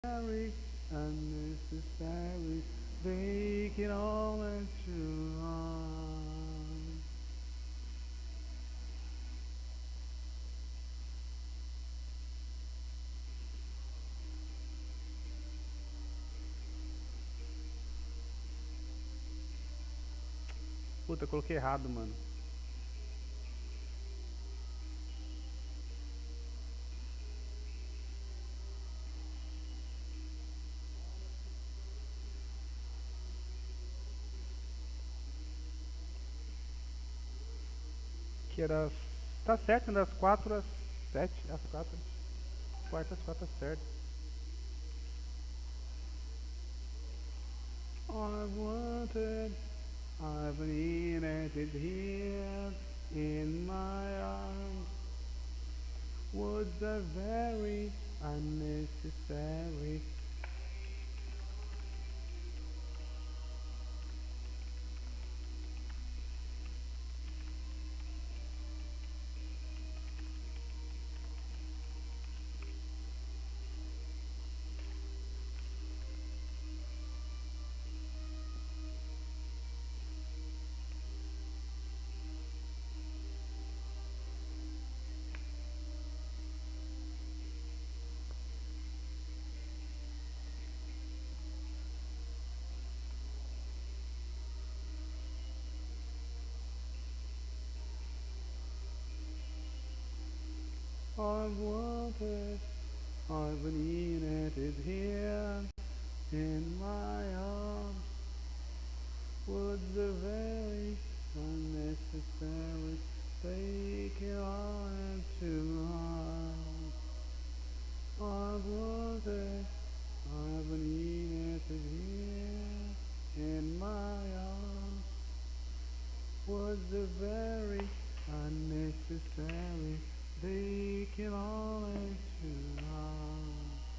Very unnecessary. Take it all at your arms. Puta, eu coloquei errado, mano. Que era. Tá certo, das 4 às 7. Às 4. Quarta às 4 certo. I've wanted, I've needed it here in my arms. Words are very unnecessary. I've wanted, I've needed it here in my arms. Words are very unnecessary. Take it all into heart. I've wanted, I've needed it here in my arms. Words are very unnecessary. Take it all into heart.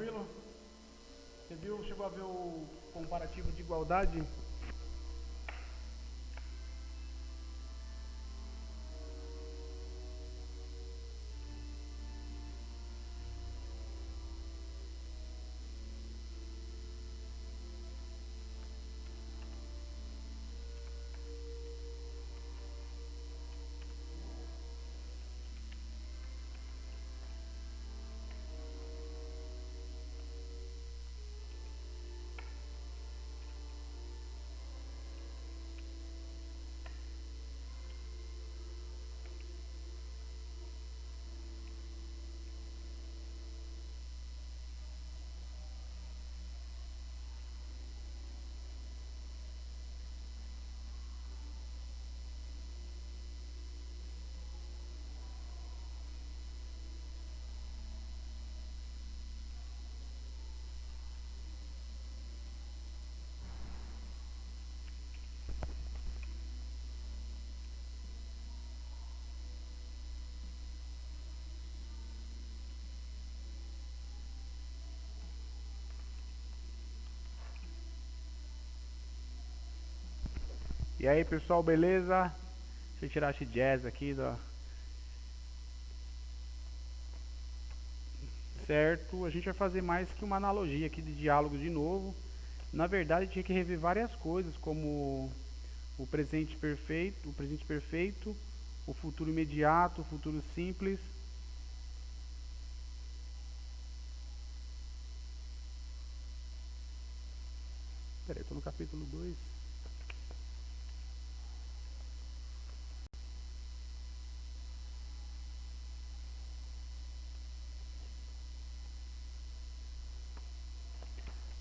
tranquilo? Você viu, chegou a ver o comparativo de igualdade? E aí pessoal, beleza? Deixa eu tirar esse jazz aqui da... Certo, a gente vai fazer mais que uma analogia aqui de diálogo de novo. Na verdade tinha que rever várias coisas, como presente perfeito, o futuro imediato, o futuro simples. Peraí, eu tô no capítulo 2.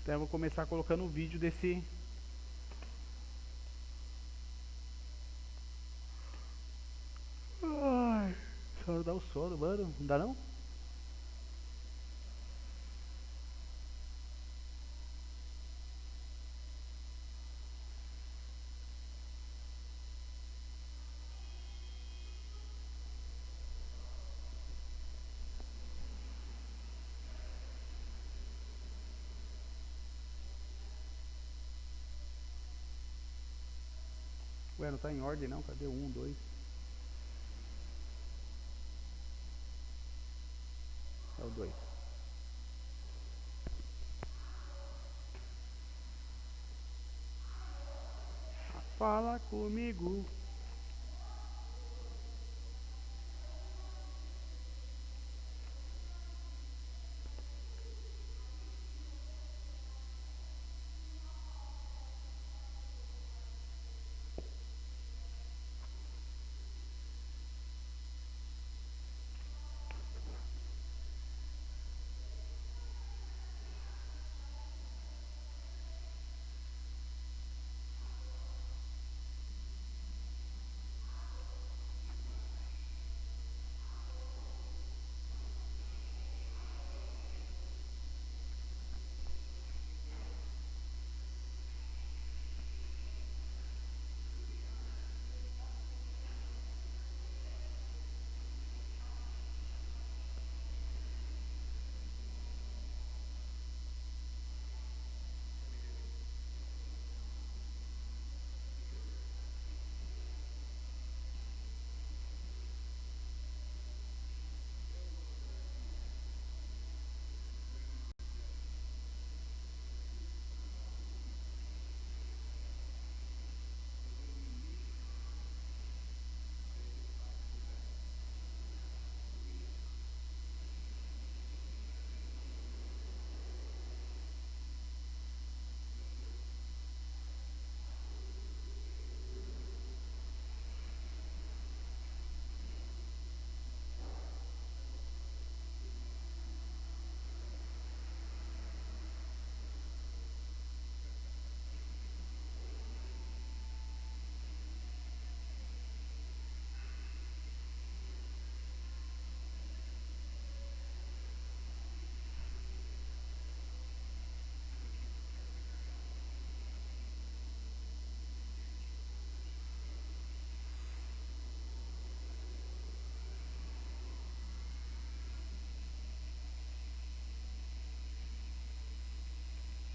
Então eu vou começar colocando o vídeo desse... Ai, só dá o sono, mano. Não dá não? Ué, não tá em ordem não? Cadê o 1, 2? É o 2. Fala comigo.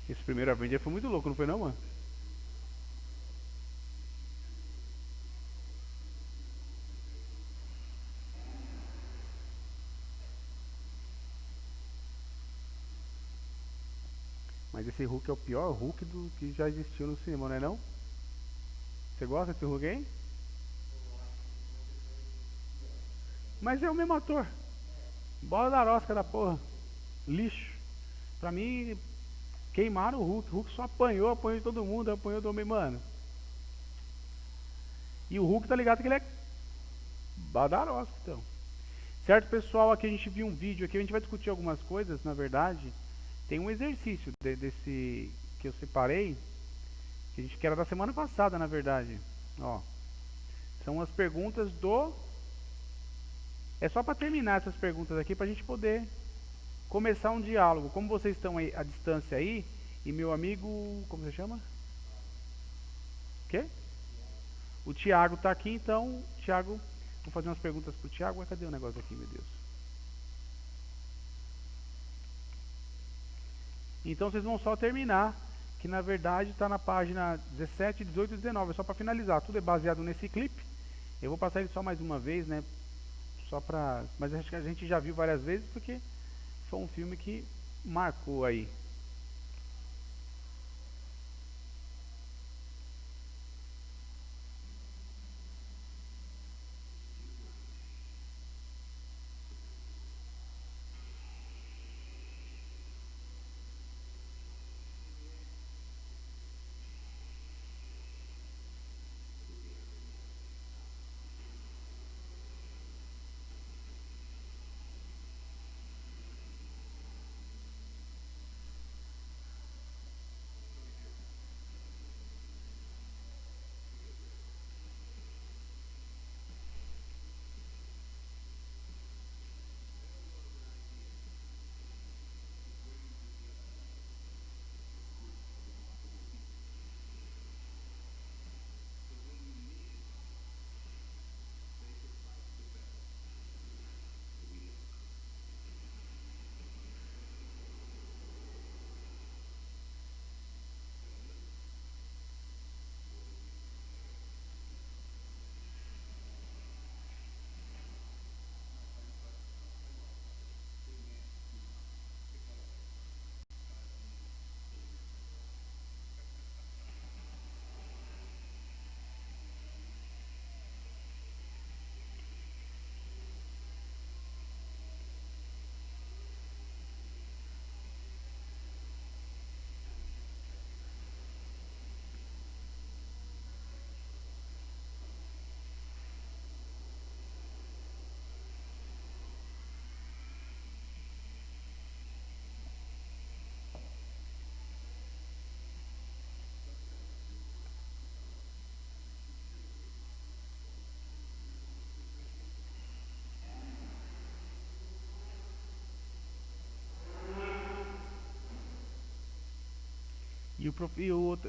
Esse primeiro Avenger foi muito louco, não foi não, mano? Mas esse Hulk é o pior Hulk do que já existiu no cinema, não é não? Você gosta desse Hulk aí? Mas é o mesmo ator. Bola da rosca da porra. Lixo. Pra mim, queimaram o Hulk. O Hulk só apanhou, apanhou de todo mundo, apanhou do homem, mano. E o Hulk tá ligado que ele é bola da rosca, então. Certo, pessoal? Aqui a gente viu um vídeo aqui, a gente vai discutir algumas coisas, na verdade. Tem um exercício desse que eu separei, que a gente que era da semana passada, na verdade. Ó, são as perguntas do. É só para terminar essas perguntas aqui para a gente poder começar um diálogo. Como vocês estão aí à distância aí, e meu amigo, como você chama? Quê? O Thiago tá aqui, então, Thiago, vou fazer umas perguntas pro Thiago. Cadê o negócio aqui, meu Deus? Então vocês vão só terminar, que na verdade está na página 17, 18 e 19. É só para finalizar. Tudo é baseado nesse clipe. Eu vou passar ele só mais uma vez, né? Só pra. Mas acho que a gente já viu várias vezes porque foi um filme que marcou aí.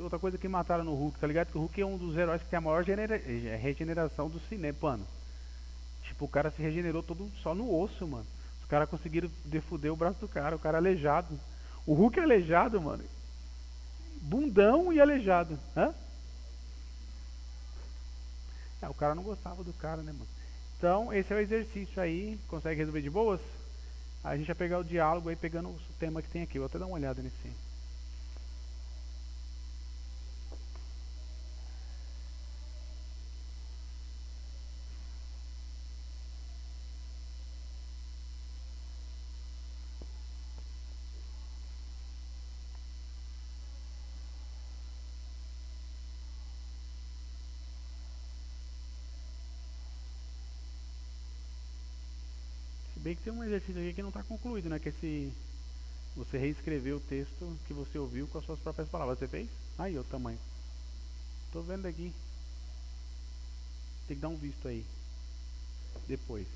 Outra coisa que mataram no Hulk, tá ligado? Que o Hulk é um dos heróis que tem a maior regeneração do cinema, mano. Tipo, o cara se regenerou todo só no osso, mano. Os caras conseguiram defuder o braço do cara, o cara aleijado. O Hulk é aleijado, mano. Bundão e aleijado. Hã? É, o cara não gostava do cara, né, mano? Então, esse é o exercício aí. Consegue resolver de boas? Aí a gente vai pegar o diálogo aí, pegando o tema que tem aqui. Vou até dar uma olhada nesse. Se bem que tem um exercício aqui que não está concluído, né? Que esse. Você reescreveu o texto que você ouviu com as suas próprias palavras. Você fez? Aí, ó, o tamanho. Tô vendo aqui. Tem que dar um visto aí. Depois.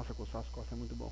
Nossa, coçar as costas é muito bom.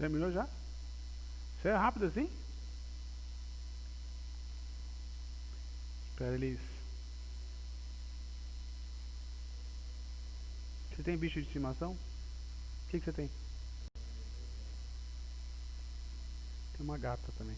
Terminou já? Você é rápido assim? Espera eles. Você tem bicho de estimação? O que você tem? Tem uma gata também.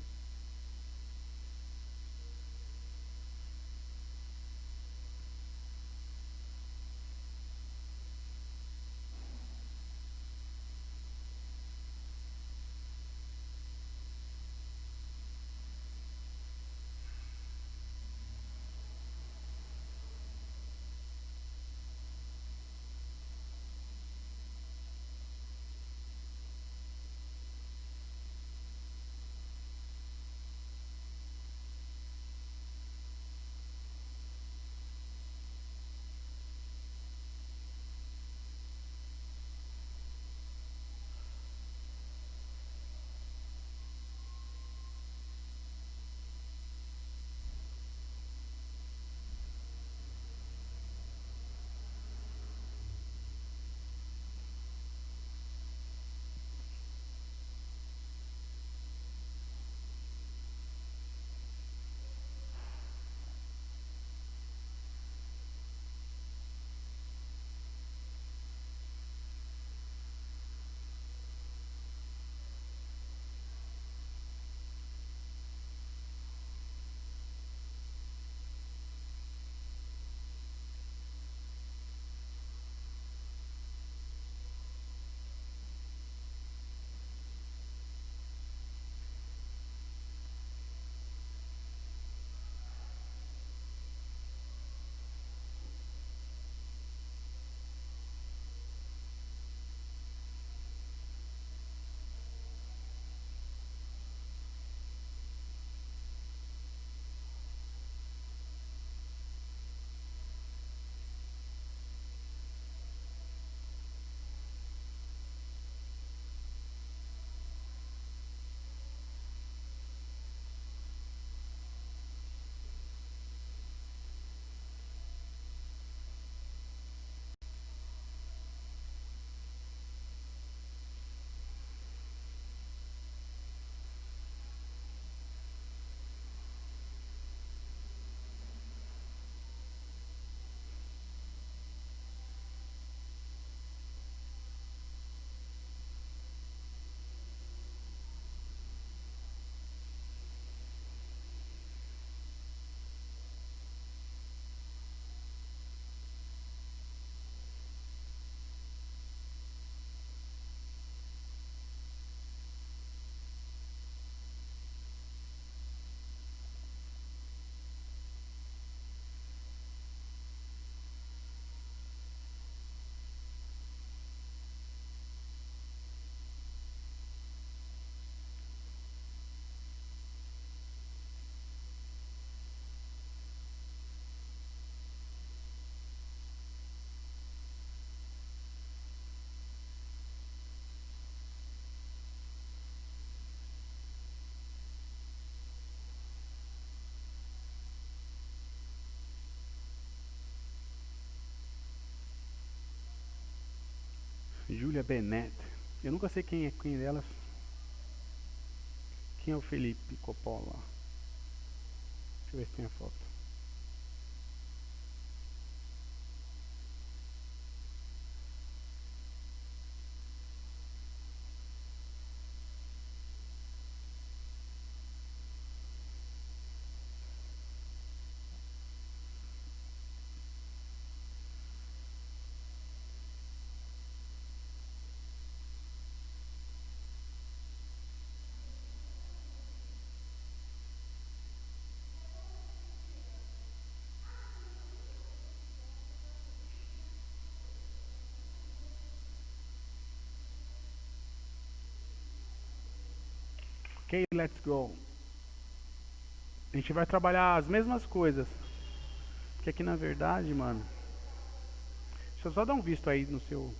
Julia Bennett. Eu nunca sei quem é quem delas. Quem é o Felipe Coppola? Deixa eu ver se tem a foto. Ok, let's go. A gente vai trabalhar as mesmas coisas. Que aqui na verdade, mano. Deixa eu só dar um visto aí no seu.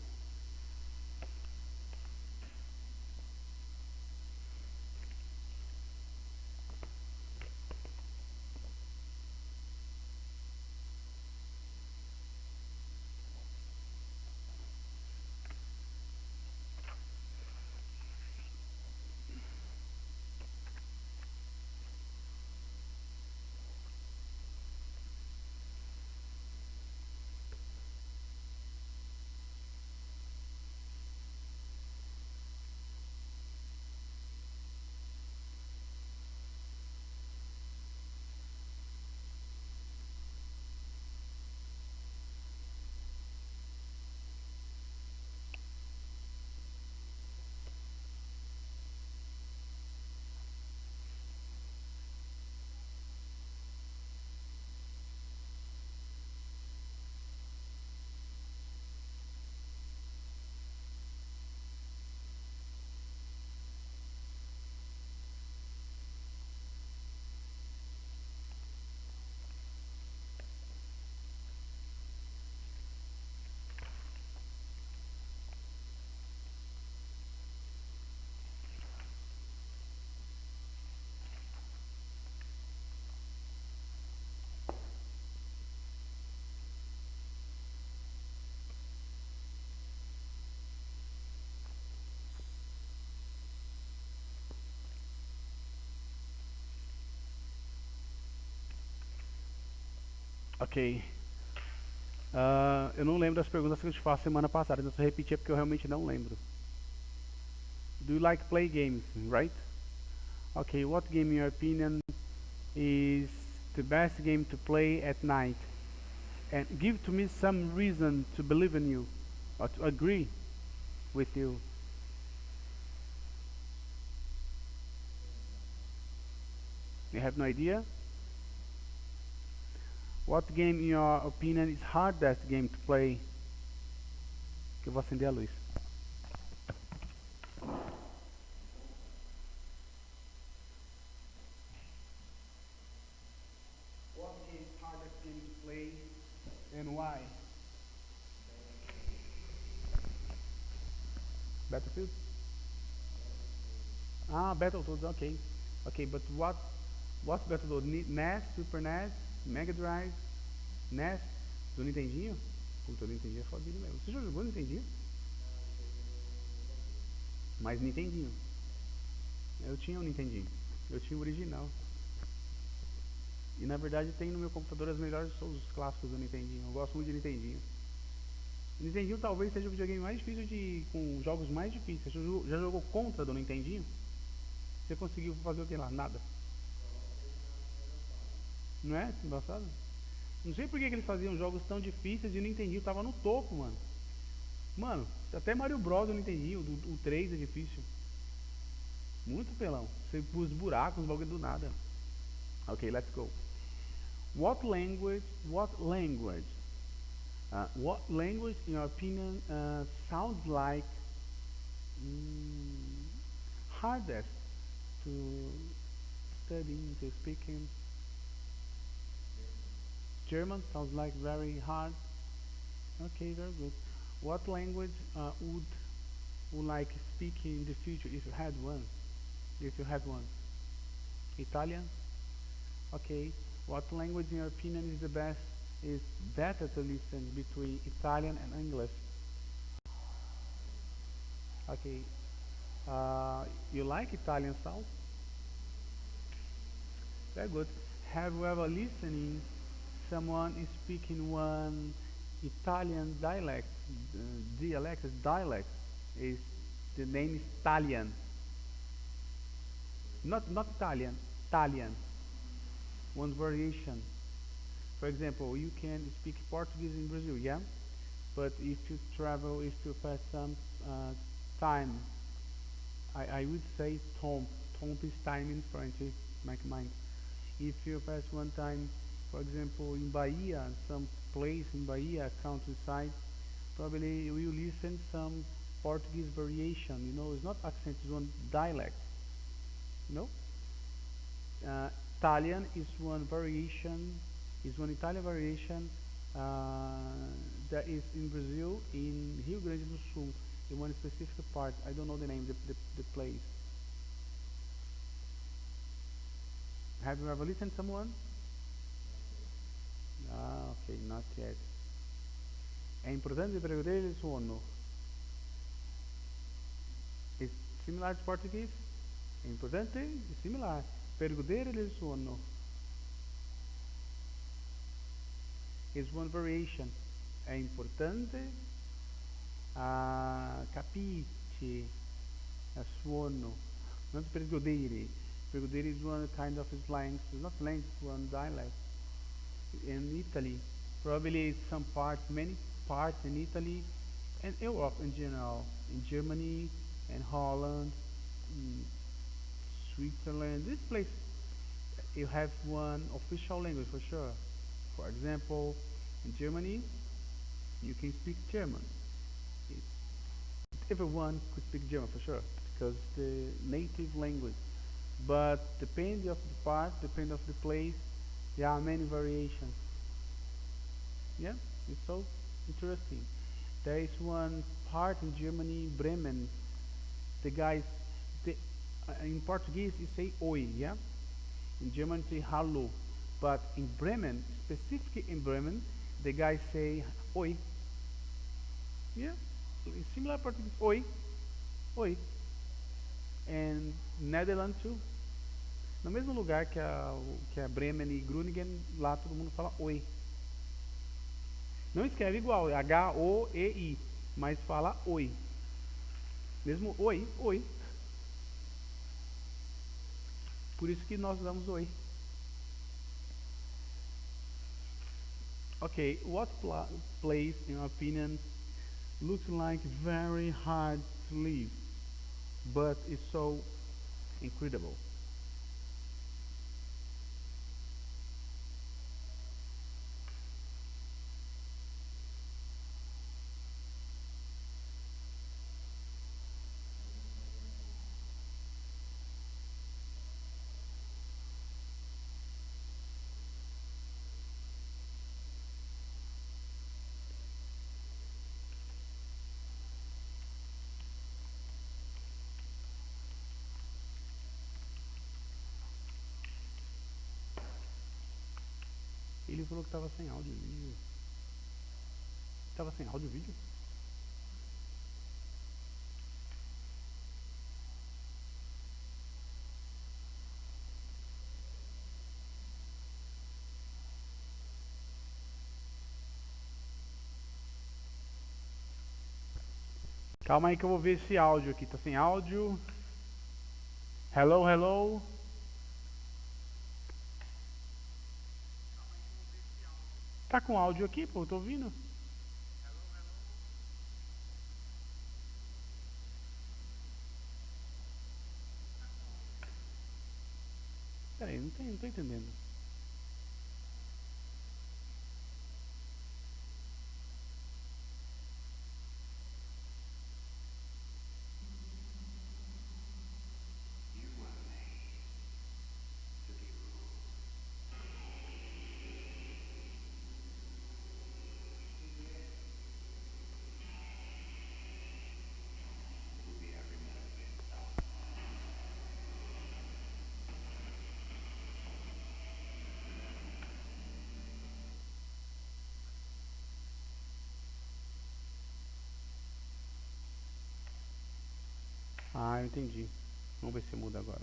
Ok. Eu não lembro das perguntas que eu te faço semana passada, então se eu repetir é porque eu realmente não lembro. Do you like play games, right? Okay, what game in your opinion is the best game to play at night? And give to me some reason to believe in you or to agree with you. You have no idea? What game in your opinion is hardest game to play? Que eu vou acender a luz. What game is hardest game to play and why? Battlefield? Ah, Battletoads, okay. Okay, but what's Battletoads? NES, Super NES, Mega Drive, NES, do Nintendinho? Puta, o Nintendinho é fodido mesmo. Você já jogou Nintendinho? Mas Nintendinho. Eu tinha um Nintendinho. Eu tinha o original. E na verdade tem no meu computador as melhores os clássicos do Nintendinho. Eu gosto muito de Nintendinho. O Nintendinho talvez seja o videogame mais difícil de. Com jogos mais difíceis. Você já jogou contra do Nintendinho? Você conseguiu fazer o que lá? Nada. Não é? Embaçado? Não sei por que eles faziam jogos tão difíceis e o Nintendinho tava no topo, mano. Mano, até Mario Bros do Nintendinho, o 3 é difícil. Muito pelão. Você pôs buracos, os bagulho do nada. Ok, let's go. What language, in your opinion, sounds like hardest to studying, to speaking? German sounds like very hard. Okay, very good. What language would like speak in the future if you had one? If you had one? Italian? Okay. What language in your opinion is the best? Is better to listen between Italian and English? Okay. You like Italian style? Very good. Have you ever listening someone is speaking one Italian dialect? Dialect is the name is Italian, not Italian, Italian. One variation. For example, you can speak Portuguese in Brazil, yeah. But if you travel, if you pass some time, I would say tombe. Tombe is time in French, my mind. If you pass one time, for example, in Bahia, some place in Bahia, countryside, probably you will listen some Portuguese variation. You know, it's not accent, it's one dialect. You know, Italian is one variation, is one Italian variation that is in Brazil, in Rio Grande do Sul, in one specific part. I don't know the name, the place. Have you ever listened to someone? Ah, okay, not yet. È importante prevedere il suono. It's similar to Portuguese? È importante? It's similar. Pergodere il suono is one variation. È importante capite a suono. Not pergodere. Pergodere is one kind of slang. It's not slang, it's one dialect. In Italy, probably some parts, many parts in Italy and Europe in general, in Germany and Holland, mm, Switzerland, this place you have one official language for sure. For example, in Germany, you can speak German. It, everyone could speak German for sure because the native language. But depending of the part, depending of the place, there are many variations. Yeah, it's so interesting. There is one part in Germany, Bremen. The guys, the, in Portuguese, you say oi, yeah. In German, you say hallo. But in Bremen, specifically in Bremen, the guys say oi. Yeah, in similar Portuguese, oi, oi. And Netherlands too. No mesmo lugar que a Bremen e Groningen, lá todo mundo fala oi. Não escreve igual, é H-O-E-I, mas fala oi. Mesmo oi, oi. Por isso que nós usamos oi. Okay, what place, in your opinion, looks like very hard to live, but is so incredible? Ele falou que estava sem áudio o vídeo. Estava sem áudio o vídeo? Calma aí que eu vou ver esse áudio aqui. Tá sem áudio. Hello, hello. Tá com áudio aqui, pô? Eu tô ouvindo. Peraí, não tô entendendo. Ah, eu entendi. Vamos ver se muda agora.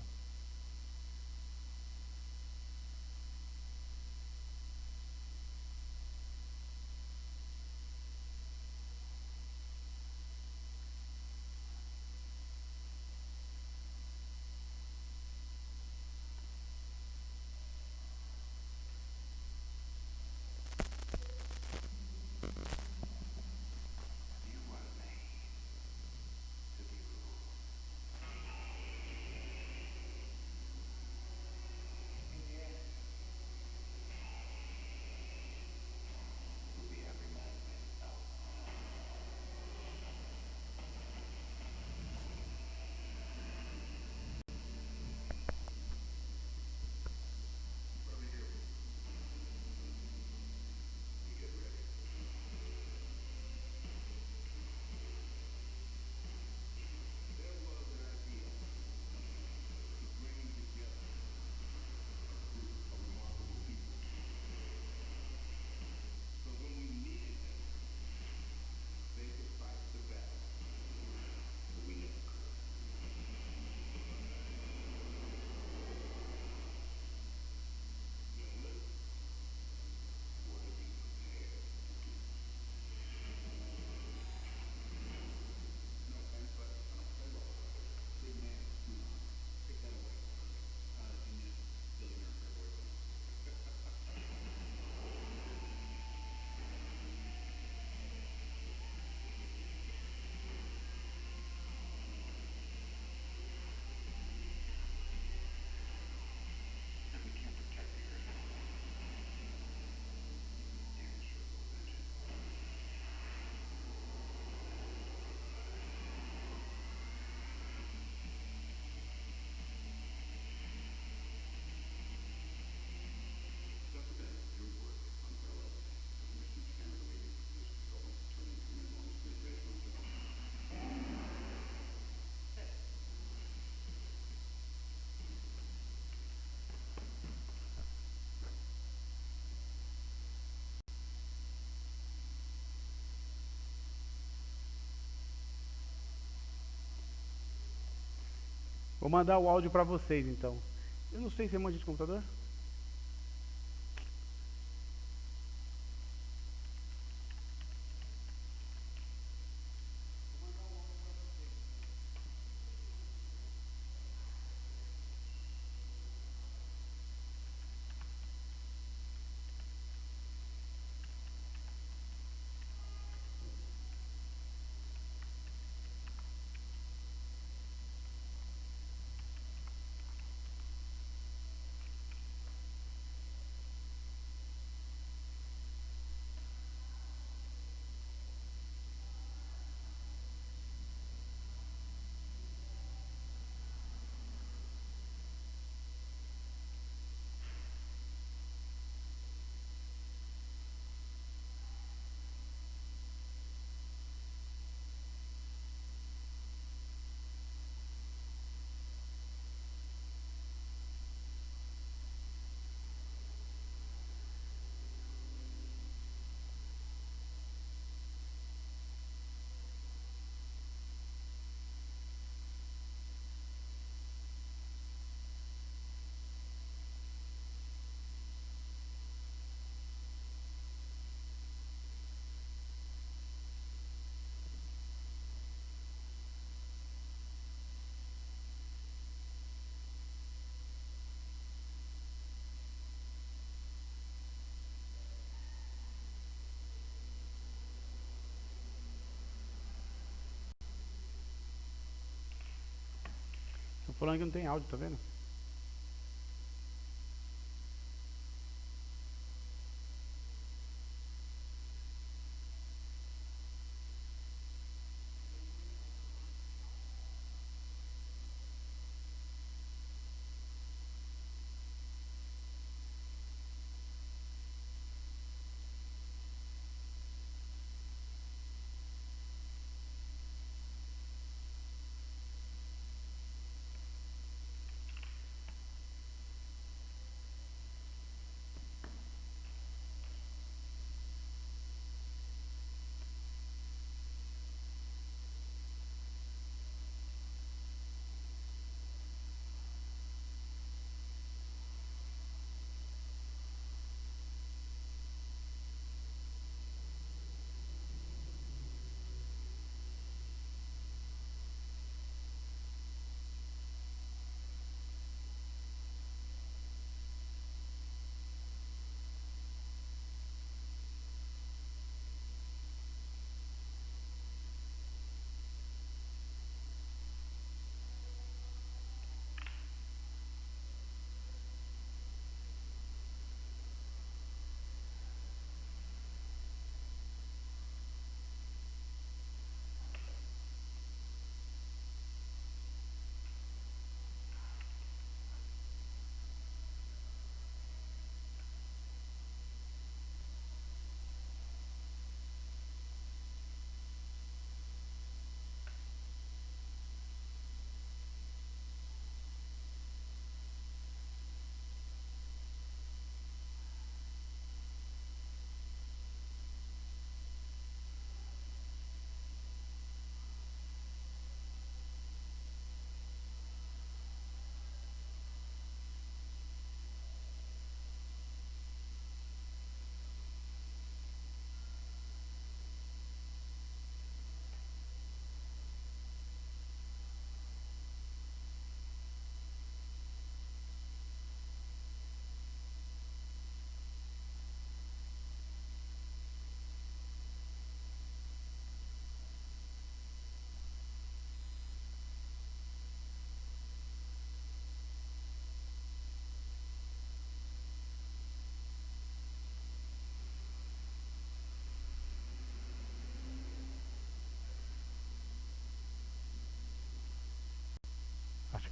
Vou mandar o áudio pra vocês então. Eu não sei se é mande de computador. Tô falando que não tem áudio, tá vendo?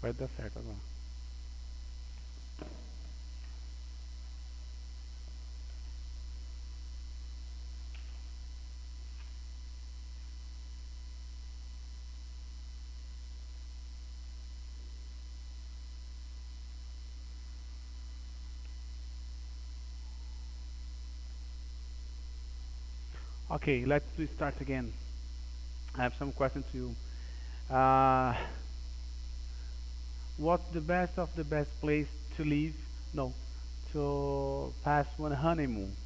Vai dar certo agora. Okay, let's do start again. I have some questions to you. What's the best of the best place to live? No, to pass one honeymoon.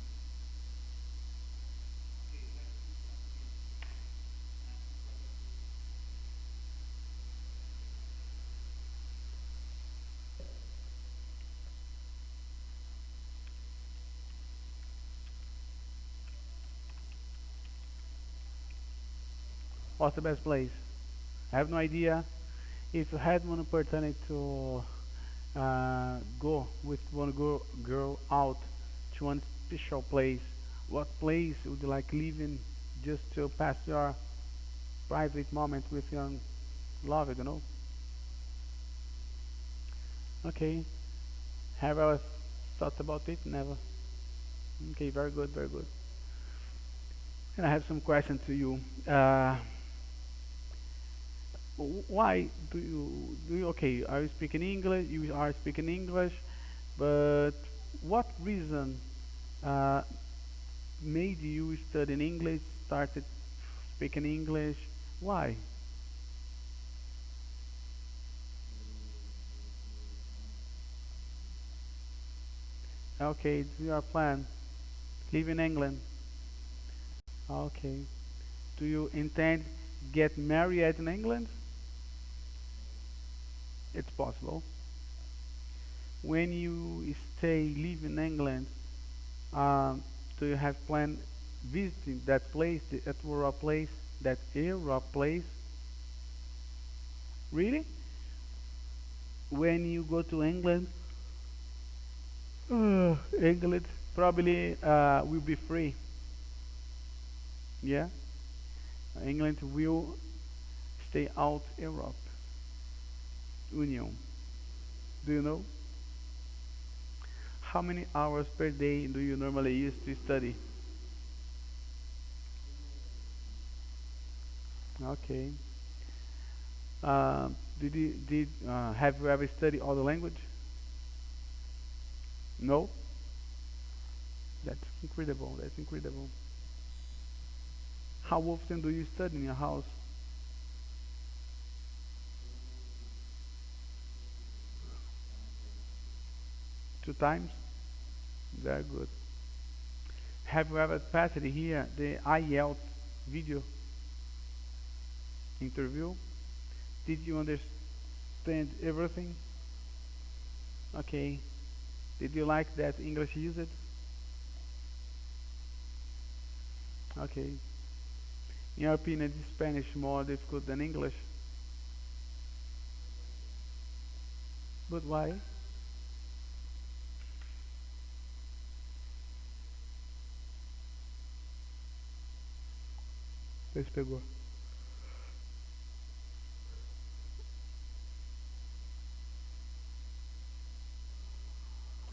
What's the best place? I have no idea. If you had one opportunity to go with one girl out to one special place, what place would you like living just to pass your private moment with your love, you know? Okay. Have I ever thought about it? Never. Okay, very good, very good. And I have some questions to you. Why do you okay? Are you speaking English? You are speaking English, but what reason uh, made you study English? Started speaking English? Why? Okay, it's your plan. Live in England. Okay. Do you intend get married in England? It's possible. When you live in England, um, do you have planned visiting that place, that Europe place, that Europe place? Really? When you go to England, England probably will be free. Yeah, England will stay out Europe Union. Do you know how many hours per day do you normally use to study? Okay. Did have you ever studied other language? No. That's incredible. That's incredible. How often do you study in your house? 2 times. Very good. Have you ever passed it here the IELTS video interview? Did you understand everything? Okay. Did you like that English used? Okay. In your opinion, is Spanish more difficult than English? But why? Você pegou.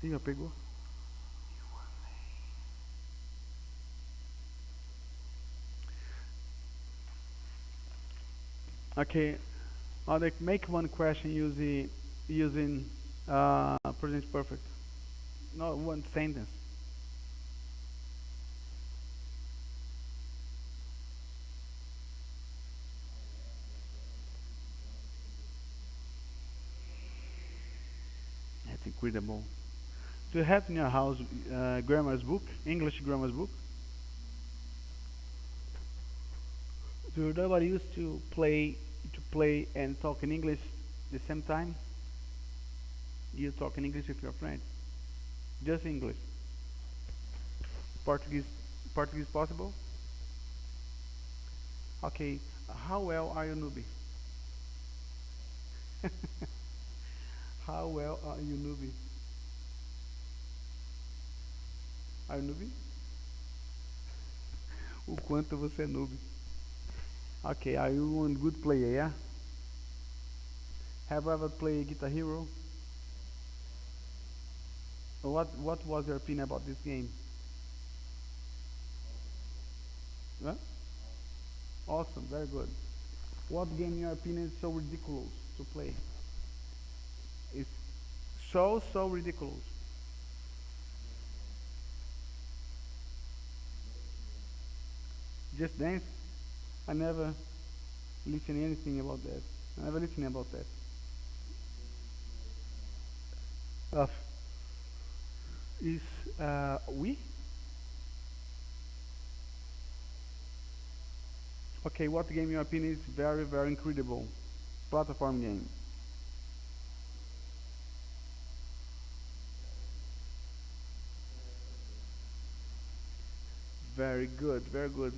Ih, ó, pegou. Okay. I'll make one question using present perfect. No, one sentence. That's incredible. Do you have in your house grammar's book, English grammar's book? Do nobody used to play and talk in English the same time? You talk in English with your friends? Just English. Portuguese, Portuguese possible? Okay. How well are you, Nubi? How well are you, Nubi? Are you Nubi? O quanto você é noob? Okay. Are you a good player? Yeah. Have you ever played Guitar Hero? What was your opinion about this game? Huh? Awesome, very good. What game, in your opinion, is so ridiculous to play? It's so ridiculous. Just Dance? I never listened anything about that. I never listened about that. Uh, is we? Okay, what game, in your opinion, is very incredible? Platform game. Very good, very good.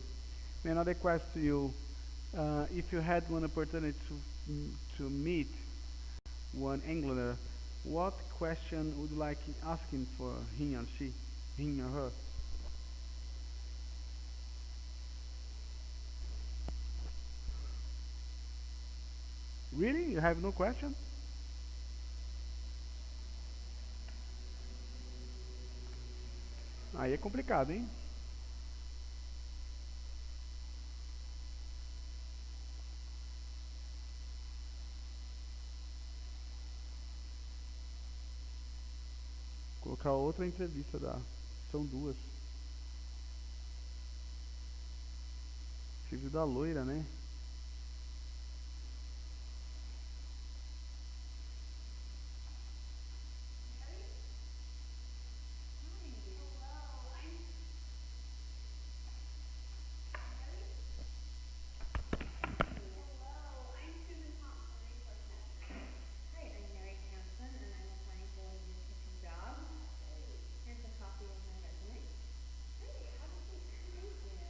Another question to you. If you had one opportunity to meet one Englander, what question would you like asking for him or she, him or her? Really? You have no question? Aí é complicado, hein? Colocar outra entrevista da. São duas. Você viu da loira, né? Hi, I'm Mary Hanson, and I'm applying for one of your kitchen jobs. Here's a copy of my resume. Great, have a seat. Thank you.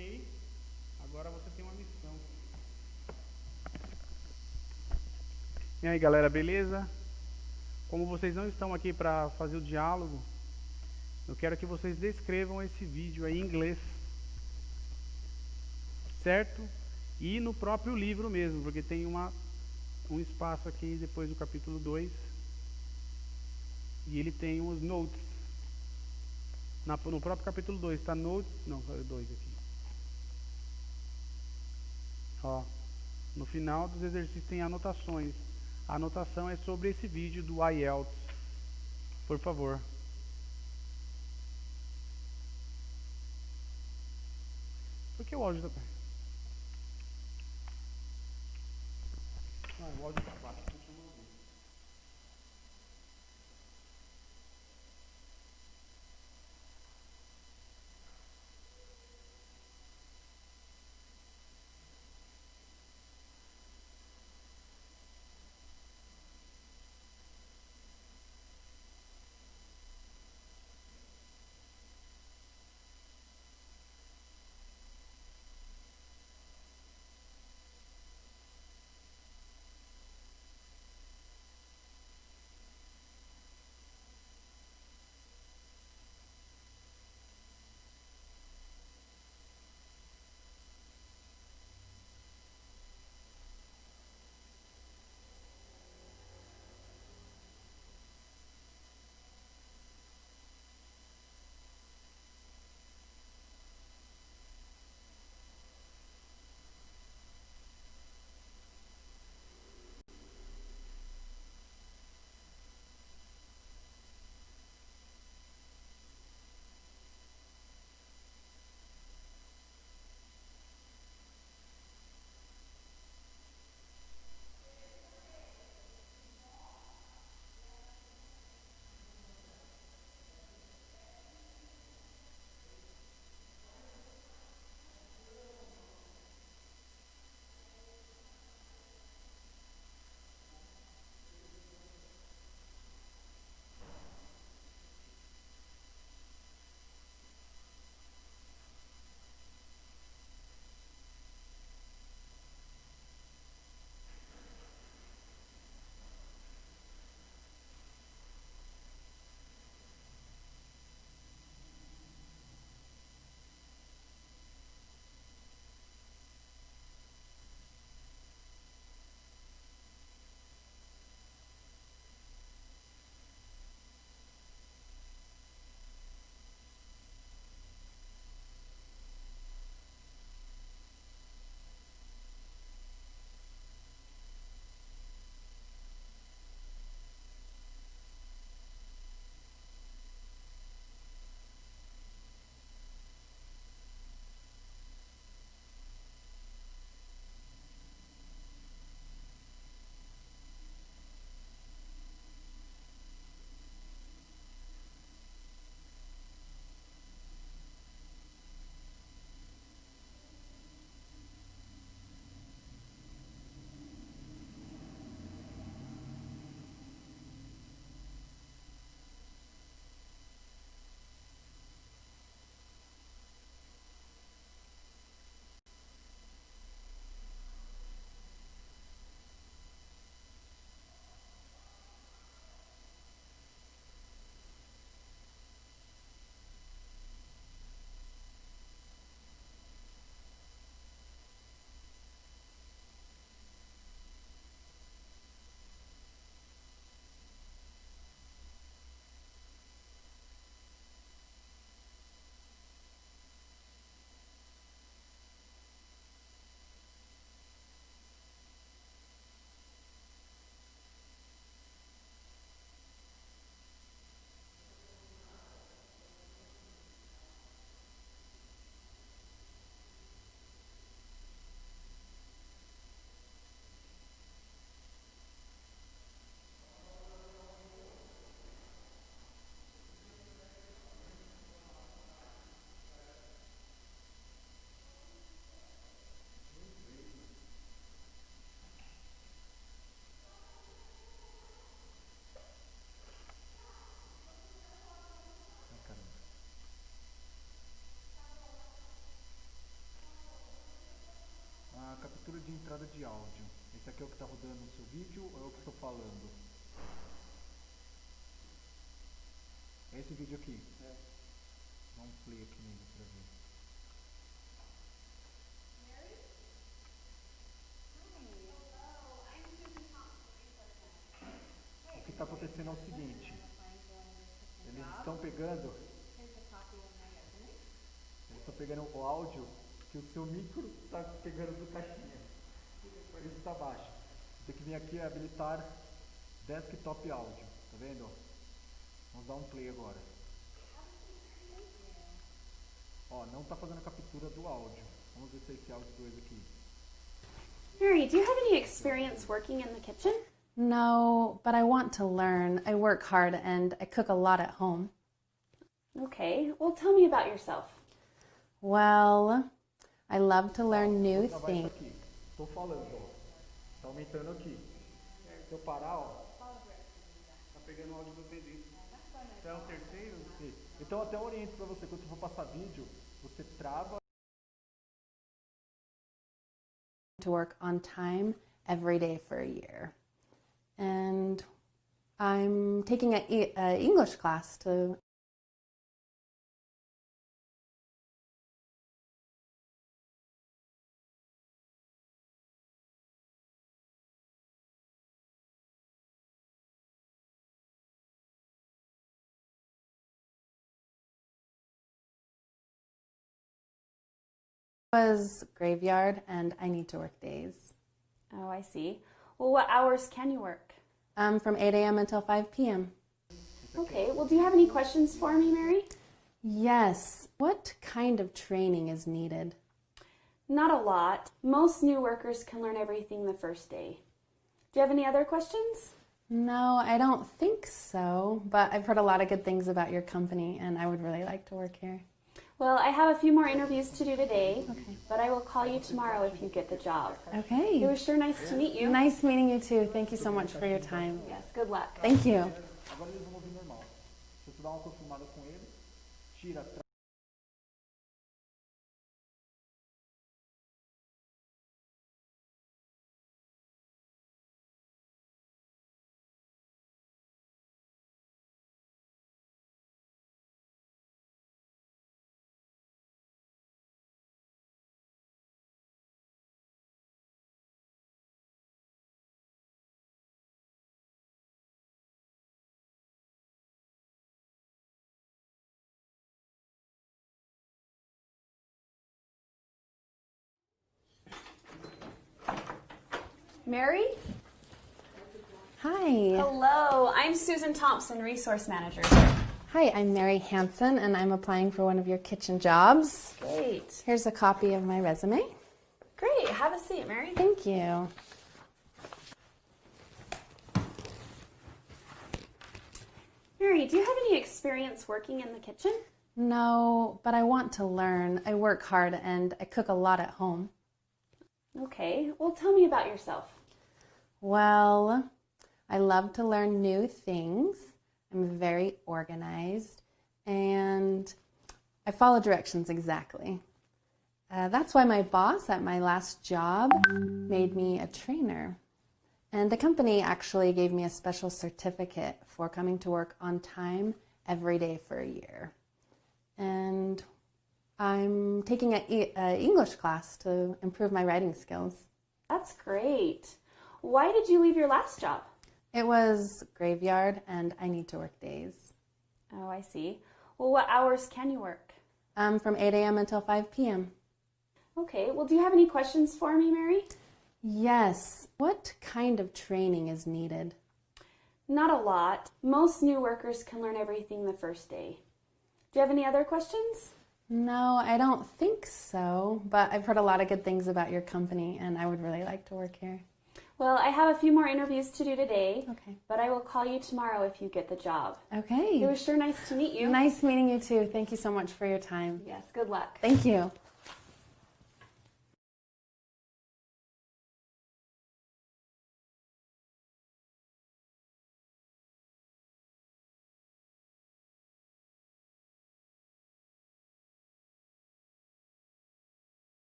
Ok. Agora você tem uma missão. E aí, galera, beleza? Como vocês não estão aqui para fazer o diálogo, eu quero que vocês descrevam esse vídeo aí em inglês, certo? E no próprio livro mesmo, porque tem um espaço aqui depois do capítulo 2 e ele tem os notes. No próprio capítulo 2 está notes, não, só 2 aqui. Ó, no final dos exercícios tem anotações. A anotação é sobre esse vídeo do IELTS. Por favor. Por que o áudio tá... Não, o áudio tá baixo. Continua ouvindo. vídeo aqui. Dá um play aqui nele pra ver. O que está acontecendo é o seguinte, eles estão pegando o áudio que o seu micro está pegando do caixinha. Por isso está baixo. Tem que vir aqui e habilitar desktop áudio, tá vendo? Vamos dar um play agora. Ó, não está fazendo a captura do áudio. Vamos ver se é esse áudio 2 aqui. Mary, do you have any experience working in the kitchen? No, but I want to learn. I work hard and I cook a lot at home. Okay, well, tell me about yourself. Well, I love to learn new Vai isso things. aqui. Estou falando, ó. Tá aumentando aqui. Se eu parar, ó. Tá pegando o áudio do CD. Então é o terceiro? Então até oriento para você, quando você for passar vídeo, você trava. To work on time every day for a year. And I'm taking an English class to was graveyard and I need to work days. Oh, I see. Well, what hours can you work? From 8 a.m. until 5 p.m. Okay, well, do you have any questions for me, Mary? Yes. What kind of training is needed? Not a lot. Most new workers can learn everything the first day. Do you have any other questions? No, I don't think so, but I've heard a lot of good things about your company and I would really like to work here. Well, I have a few more interviews to do today, Okay. but I will call you tomorrow if you get the job. It Okay. was sure nice to meet you. Nice meeting you too. Thank you so much for your time. Yes, good luck. Thank you. Agora eles vão ouvir normal. Se você dá uma confirmada com ele, tira. Mary? Hi. Hello, I'm Susan Thompson, Resource Manager. Hi, I'm Mary Hansen and I'm applying for one of your kitchen jobs. Great. Here's a copy of my resume. Great, have a seat, Mary. Thank you. Mary, do you have any experience working in the kitchen? No, but I want to learn. I work hard and I cook a lot at home. Okay, well, tell me about yourself. Well, I love to learn new things. I'm very organized and I follow directions exactly. That's why my boss at my last job made me a trainer. And the company actually gave me a special certificate for coming to work on time every day for a year. And I'm taking an English class to improve my writing skills. That's great. Why did you leave your last job? It was graveyard and I need to work days. Oh, I see. Well, what hours can you work? From 8 a.m. until 5 p.m. Okay, well, do you have any questions for me, Mary? Yes. What kind of training is needed? Not a lot. Most new workers can learn everything the first day. Do you have any other questions? No, I don't think so, but I've heard a lot of good things about your company and I would really like to work here. Well, I have a few more interviews to do today, Okay. but I will call you tomorrow if you get the job. Okay. It was sure nice to meet you. Nice meeting you too. Thank you so much for your time. Yes, good luck. Thank you.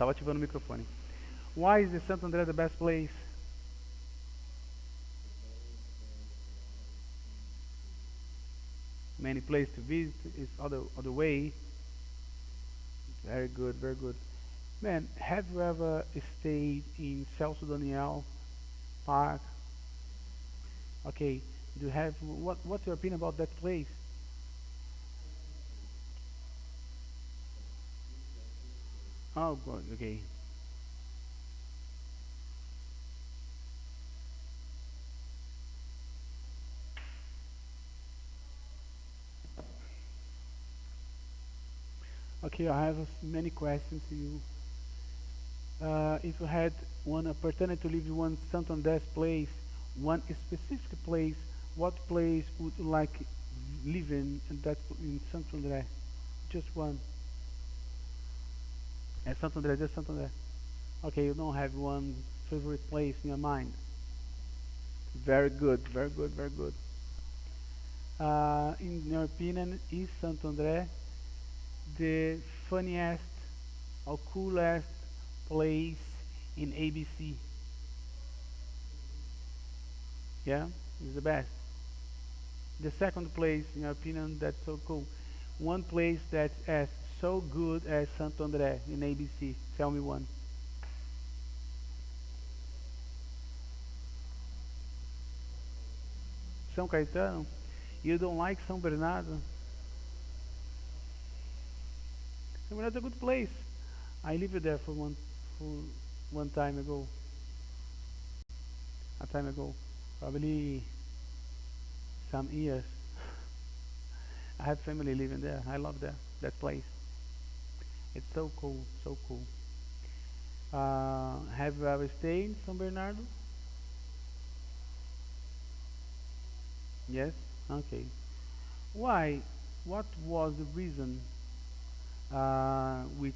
tava ativando o microfone. Why is the Santo André the best place? Many places to visit is other way. Very good, very good. Man, have you ever stayed in Celso Daniel Park? Okay, do you have what's your opinion about that place? Oh, good, okay. Okay, I have many questions to you. If you had one opportunity to live in one Santander's place, one specific place, what place would you like live in that in Santander? Just one. Santander, just Santander. Okay, you don't have one favorite place in your mind. Very good, very good, very good. In your opinion, is Santander the funniest or coolest place in ABC? Yeah, it's the best. The second place, in your opinion, that's so cool. One place that's as so good as Santo André in ABC. Tell me one. São Caetano? You don't like São Bernardo? São Bernardo is a good place. I lived there for one time ago. A time ago. Probably some years. I have family living there. I love that place. It's so cool, so cool. Have you ever stayed in São Bernardo? Yes? Okay. Why? What was the reason which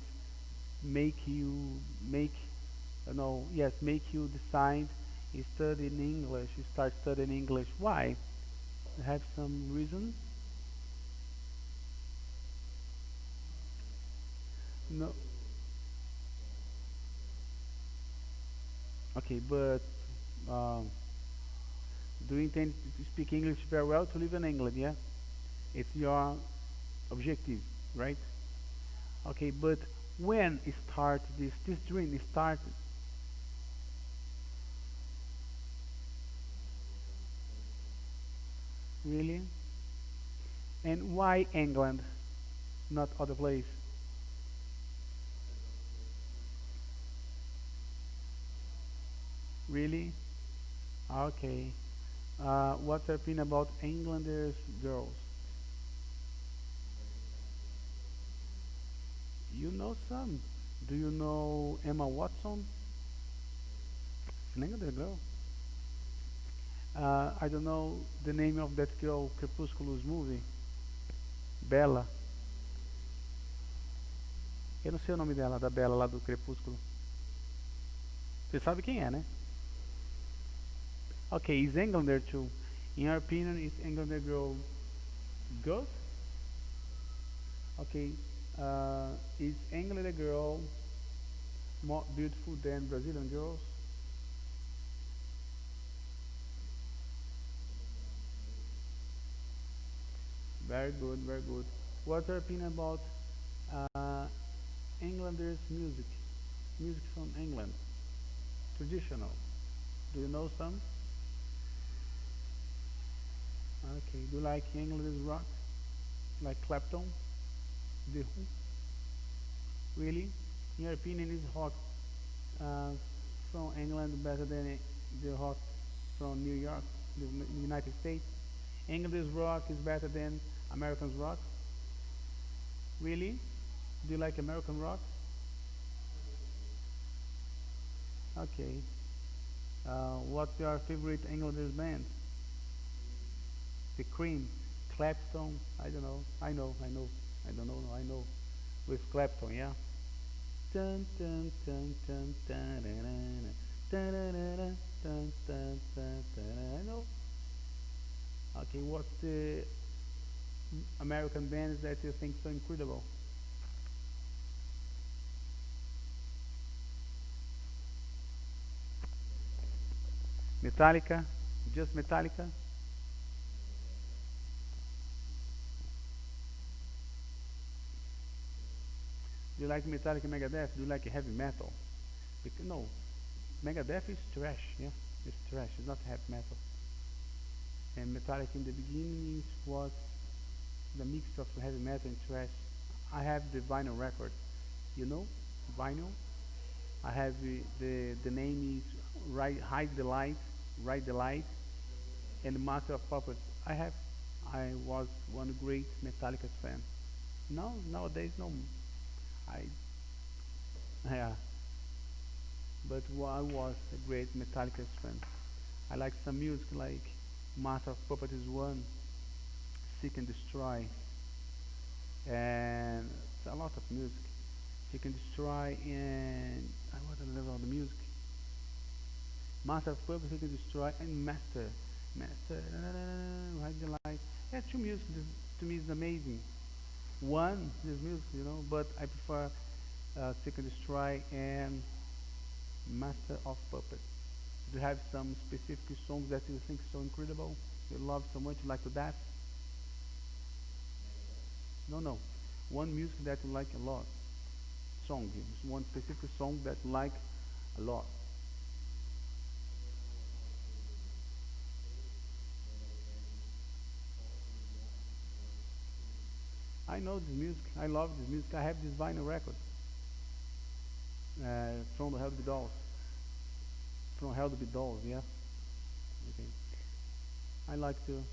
make you decide you study in English, you start studying English? Why? You have some reason? No. Okay, but um, do you intend to speak English very well to live in England? Yeah, it's your objective, right? Okay, but when it started this dream it started? Really? And why England, not other place? Really? Okay. What's your opinion about Englanders girls? You know some. Do you know Emma Watson? An Englander girl. I don't know the name of that girl, Crepúsculo's movie. Bella. Eu não sei o nome dela, da Bella lá do Crepúsculo. Você sabe quem é, né? Okay, is Englander too? In your opinion, is Englander girl good? Okay, is Englander girl more beautiful than Brazilian girls? Very good, very good. What's your opinion about uh, Englanders music? Music from England, traditional. Do you know some? Okay. Do you like Englanders rock? Like Clapton? The Who? Really? In your opinion, is rock uh, from England better than the rock from New York, the United States? English rock is better than American rock? Really? Do you like American rock? Okay. What's your favorite English band? The Cream, Clapton. I don't know. I know. I don't know. No, I know. With Clapton, yeah. Dun, dun, dun, dun, dun, dun, dun, dun, dun, dun, dun, dun, dun. I know. Okay, what's the American bands that you think so incredible? Metallica? Just Metallica? Do you like Metallica, Megadeth? Do you like heavy metal? No, Megadeth is trash. Yeah, it's trash. It's not heavy metal. And Metallica in the beginning was the mix of heavy metal and trash. I have the vinyl record. You know, vinyl. I have the name is Hide the Light, Ride the Light, and Master of Puppets. I was one great Metallica fan. No, nowadays no. I yeah, but I was a great Metallica fan. I like some music like Master of Puppets is one, Seek and Destroy, and it's a lot of music. Seek and Destroy and what the level of the music? Master of Puppets, Seek and Destroy, and Master, Ride the Light. Yeah, two music to me is amazing. One is music, but I prefer Seek and Destroy and Master of Puppets. Do you have some specific songs that you think so incredible? You love so much, like to that? No. One music that you like a lot. Song. One specific song that you like a lot. I know this music. I love this music. I have this vinyl record from the Hell to Be Dolls. From Hell to Be Dolls, yeah. Okay. I like to.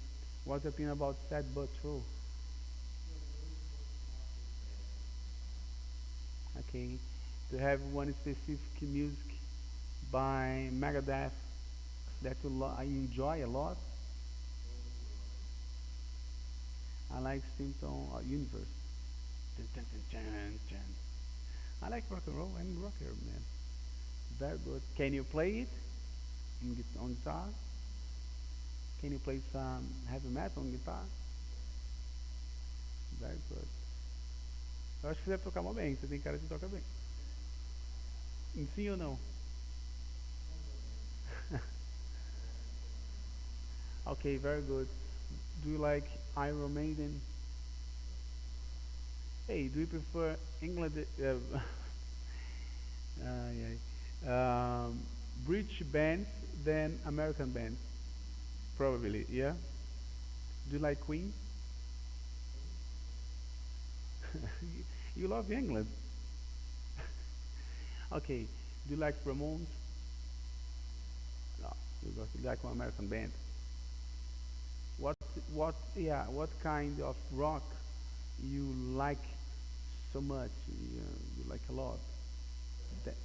What's your opinion about Sad But True? Okay. To have one specific music by Megadeth that I enjoy a lot. I like Simpson Universe. Dun, dun, dun, dun, dun. I like rock and roll. I'm a rocker, man. Very good. Can you play it on guitar? Can you play some heavy metal on guitar? Very good. Eu acho que você deve tocar mó bem. Você tem cara de tocar bem. Sim ou não? Okay, very good. Do you like Iron Maiden? Hey, do you prefer England, British bands than American bands? Probably, yeah. Do you like Queen? You love England. Okay. Do you like Ramones? No, you like one American band. What kind of rock you like so much? You like a lot. That,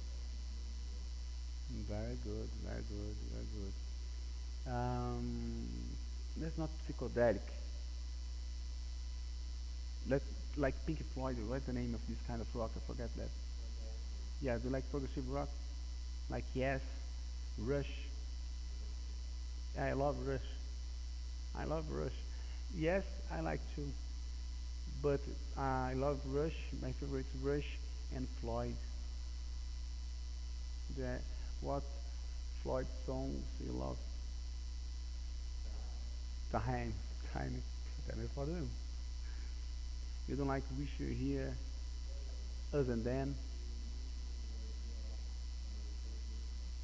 very good, very good, very good. That's not psychedelic. Let's like Pink Floyd. What's the name of this kind of rock? I forget that. Yeah, do you like progressive rock? Like Yes, Rush. Yeah, I love Rush. I love Rush. Yes, I like too. But I love Rush. My favorite is Rush and Floyd. What Floyd songs you love? Time. Time. Time is foda mesmo. You don't like Wish You're Here, Us and Then?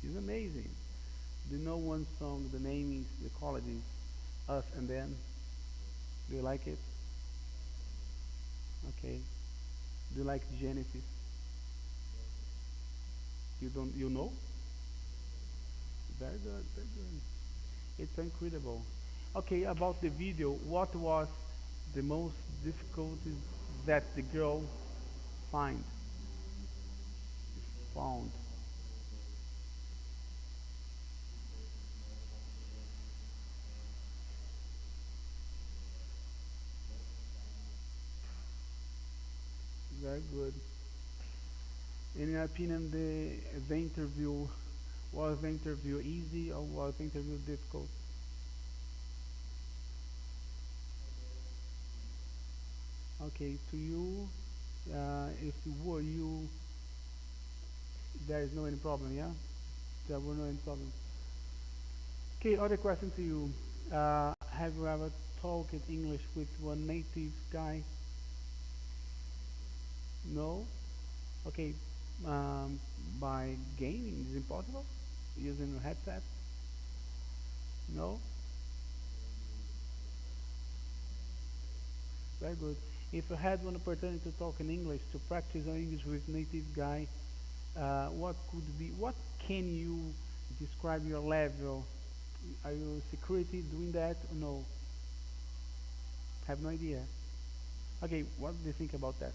It's amazing. Do you know one song? The name is, the quality is Us and Then. Do you like it? Okay. Do you like Genesis? You don't? You know? Very good. Very good. It's incredible. Okay. About the video, what was the most difficult that the girl found? Very good. In your opinion, the interview, was the interview easy or was the interview difficult? Okay, to you, if you were you, there is no any problem, yeah? There were no any problem. Okay, other question to you. Have you ever talked English with one native guy? No? Okay, um, by gaming is impossible? Using a headset? No? Very good. If you had one opportunity to talk in English, to practice your English with native guy, what can you describe your level? Are you security doing that or no? Have no idea. Okay, what do you think about that?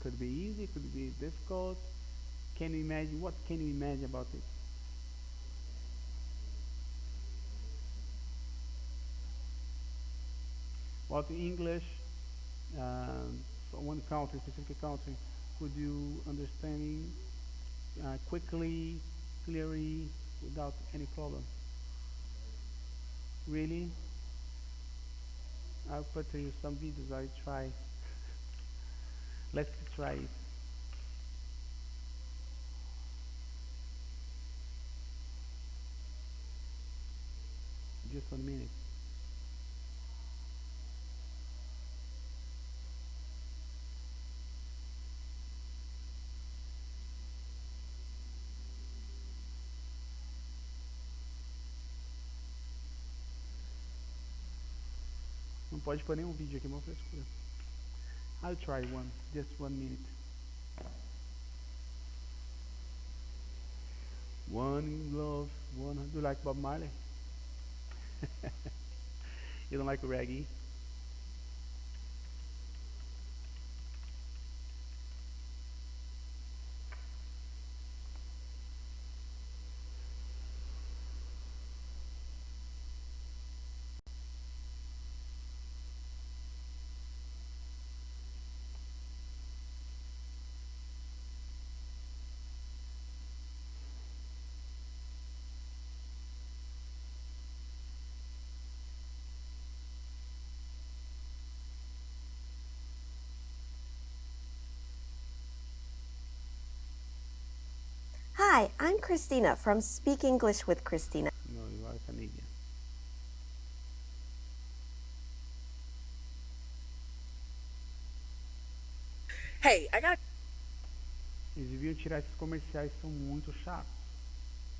Could be easy, could be difficult. Can you imagine, what can you imagine about it? What English, from one country, specific country, could you understand quickly, clearly, without any problem? Really? I'll put to you some videos I try. Let's try it. Just 1 minute. Não pode pôr nenhum vídeo aqui, uma frescura. I'll try one, just 1 minute. One in love, one. Do you like Bob Marley? You don't like reggae? Hi, I'm Christina from Speak English with Christina. No, you are Canadian. Hey, I got Eles deviam tirar esses comerciais, são muito chatos.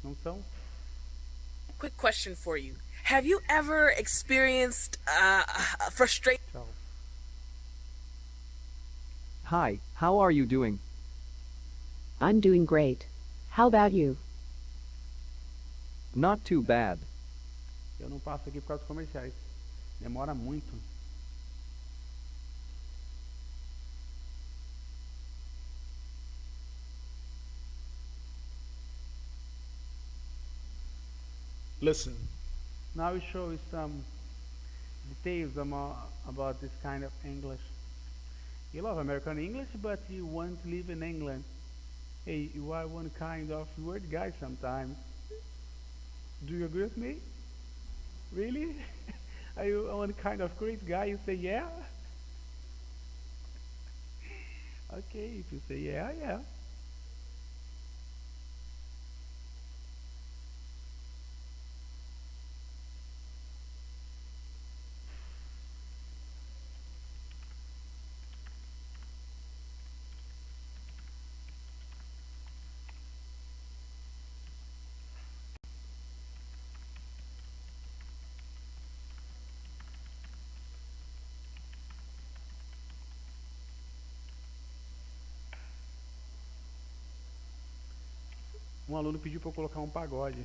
Não são? a quick question for you. Have you ever experienced frustration? Tchau. Hi, how are you doing? I'm doing great. How about you? Not too bad. Eu não passo aqui por causa dos comerciais. Demora muito. Listen, Now we show you some details about this kind of English. You love American English, but you want to live in England. Hey, you are one kind of weird guy sometimes. Do you agree with me? Really? Are you one kind of crazy guy? You say yeah? Okay, if you say yeah, yeah. Um aluno pediu para eu colocar um pagode.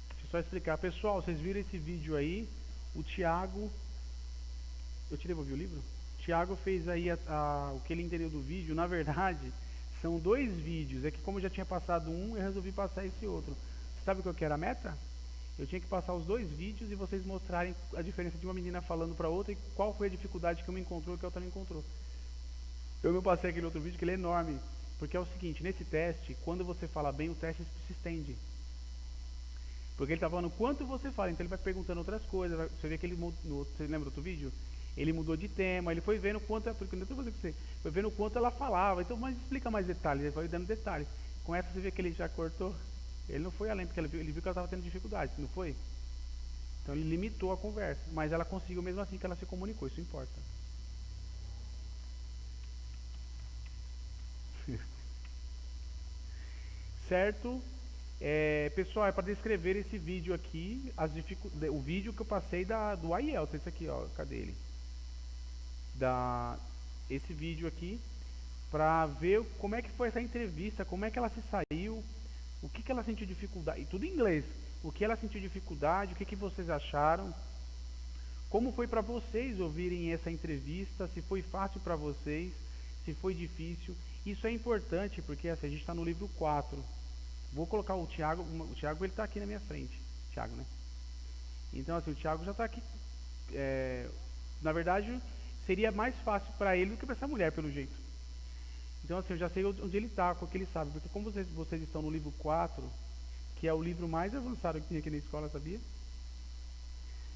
Deixa eu só explicar. Pessoal, vocês viram esse vídeo aí? O Thiago... Eu te devolvi o livro? O Thiago fez aí o que ele entendeu do vídeo. Na verdade, são 2 vídeos. É que como eu já tinha passado um, eu resolvi passar esse outro. Sabe qual que era a meta? Eu tinha que passar os 2 vídeos e vocês mostrarem a diferença de uma menina falando para outra e qual foi a dificuldade que uma encontrou e que a outra não encontrou. Eu não passei aquele outro vídeo que ele é enorme, porque é o seguinte, nesse teste, quando você fala bem, o teste se estende. Porque ele tá falando quanto você fala, então ele vai perguntando outras coisas. Você vê que ele mudou, você lembra do outro vídeo? Ele mudou de tema, ele foi vendo quanto, porque não tô fazendo com você, foi vendo quanto ela falava. Então, mas explica mais detalhes, ele foi dando detalhes. Com essa você vê que ele já cortou. Ele não foi além, porque ele viu que ela estava tendo dificuldade, não foi? Então ele limitou a conversa, mas ela conseguiu mesmo assim que ela se comunicou, isso importa. Certo? Pessoal, é para descrever esse vídeo aqui, o vídeo que eu passei do IELTS, esse aqui, ó, cadê ele? Esse vídeo aqui, para ver como é que foi essa entrevista, como é que ela se saiu, o que ela sentiu dificuldade, e tudo em inglês. O que ela sentiu dificuldade, o que vocês acharam, como foi para vocês ouvirem essa entrevista, se foi fácil para vocês, se foi difícil. Isso é importante porque assim, a gente está no livro 4. Vou colocar o Thiago ele está aqui na minha frente, Thiago, né? Então assim, o Thiago já está aqui, na verdade seria mais fácil para ele do que para essa mulher, pelo jeito. Então assim, eu já sei onde ele está, o que ele sabe, porque como vocês estão no livro 4, que é o livro mais avançado que tem aqui na escola, sabia?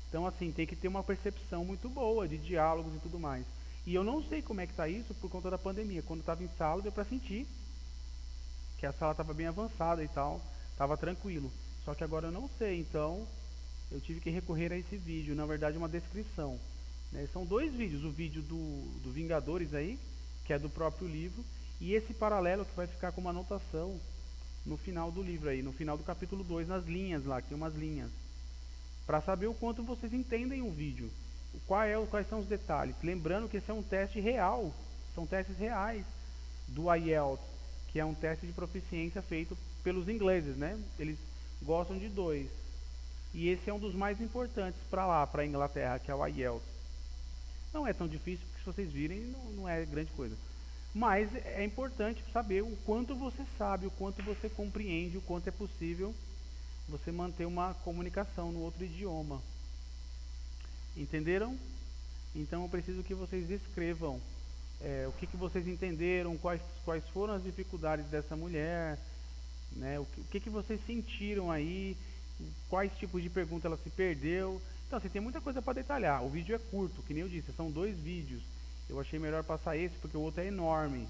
Então assim, tem que ter uma percepção muito boa de diálogos e tudo mais. E eu não sei como é que está isso por conta da pandemia. Quando estava em sala, deu para sentir que a sala estava bem avançada e tal, estava tranquilo. Só que agora eu não sei, então eu tive que recorrer a esse vídeo, na verdade uma descrição. Né? São 2 vídeos, o vídeo do Vingadores aí, que é do próprio livro, e esse paralelo que vai ficar com uma anotação no final do livro aí, no final do capítulo 2, nas linhas lá, que tem umas linhas. Para saber o quanto vocês entendem o vídeo, quais são os detalhes. Lembrando que esse é um teste real, são testes reais do IELTS, que é um teste de proficiência feito pelos ingleses, né? Eles gostam de 2. E esse é um dos mais importantes para lá, para a Inglaterra, que é o IELTS. Não é tão difícil, porque se vocês virem, não é grande coisa. Mas é importante saber o quanto você sabe, o quanto você compreende, o quanto é possível você manter uma comunicação no outro idioma. Entenderam? Então eu preciso que vocês descrevam o que vocês entenderam, quais foram as dificuldades dessa mulher, né? O que vocês sentiram aí, quais tipos de pergunta ela se perdeu. Então assim, tem muita coisa para detalhar. O vídeo é curto, que nem eu disse, são 2 vídeos. Eu achei melhor passar esse porque o outro é enorme.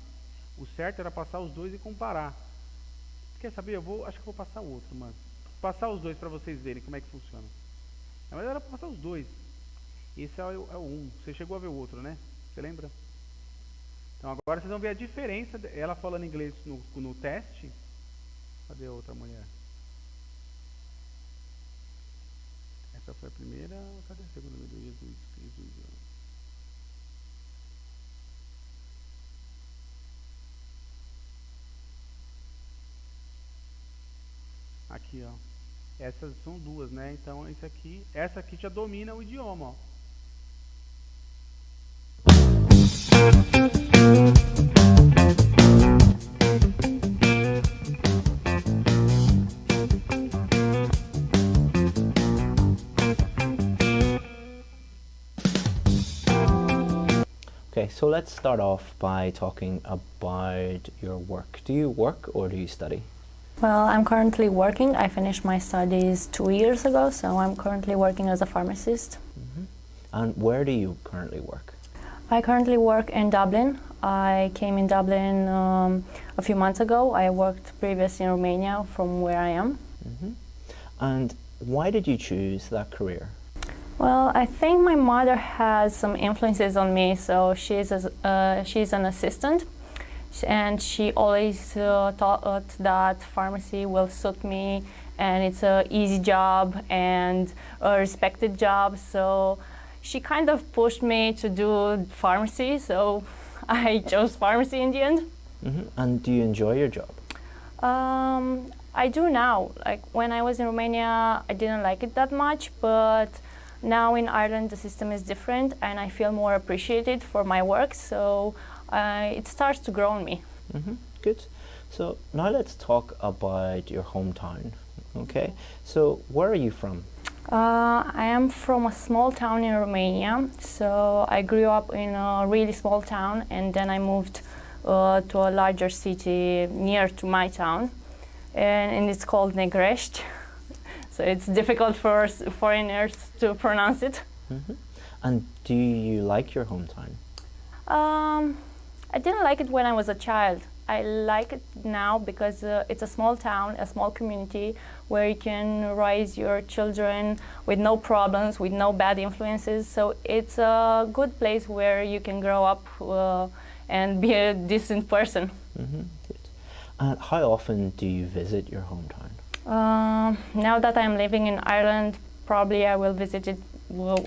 O certo era passar os 2 e comparar. Quer saber? Acho que vou passar o outro, mano. Passar os 2 para vocês verem como é que funciona. Mas era para passar os 2. Esse é o 1. Você chegou a ver o outro, né? Você lembra? Então agora vocês vão ver a diferença. Ela falando inglês no teste. Cadê a outra mulher? Essa foi a primeira. Cadê a segunda? Meu Deus, Jesus. Aqui, ó. Essas são 2, né? Então essa aqui já domina o idioma, ó. Okay, so let's start off by talking about your work. Do you work or do you study? Well, I'm currently working. I finished my studies 2 years ago, so I'm currently working as a pharmacist. And where do you currently work? I currently work in Dublin. I came in Dublin a few months ago. I worked previously in Romania from where I am. And why did you choose that career? Well, I think my mother has some influences on me. So she's an assistant, and she always thought that pharmacy will suit me, and it's an easy job and a respected job. So she kind of pushed me to do pharmacy. So I chose pharmacy in the end. And do you enjoy your job? I do now. Like when I was in Romania, I didn't like it that much, but now in Ireland the system is different and I feel more appreciated for my work, so it starts to grow on me. Good. So now let's talk about your hometown. Okay, so where are you from? I am from a small town in Romania, so I grew up in a really small town and then I moved to a larger city near to my town, and it's called Negrești. so it's difficult for foreigners to pronounce it. And do you like your hometown? I didn't like it when I was a child. I like it now because it's a small town, a small community where you can raise your children with no problems, with no bad influences. So it's a good place where you can grow up and be a decent person. Good. And how often do you visit your hometown? Now that I'm living in Ireland, probably I will visit it.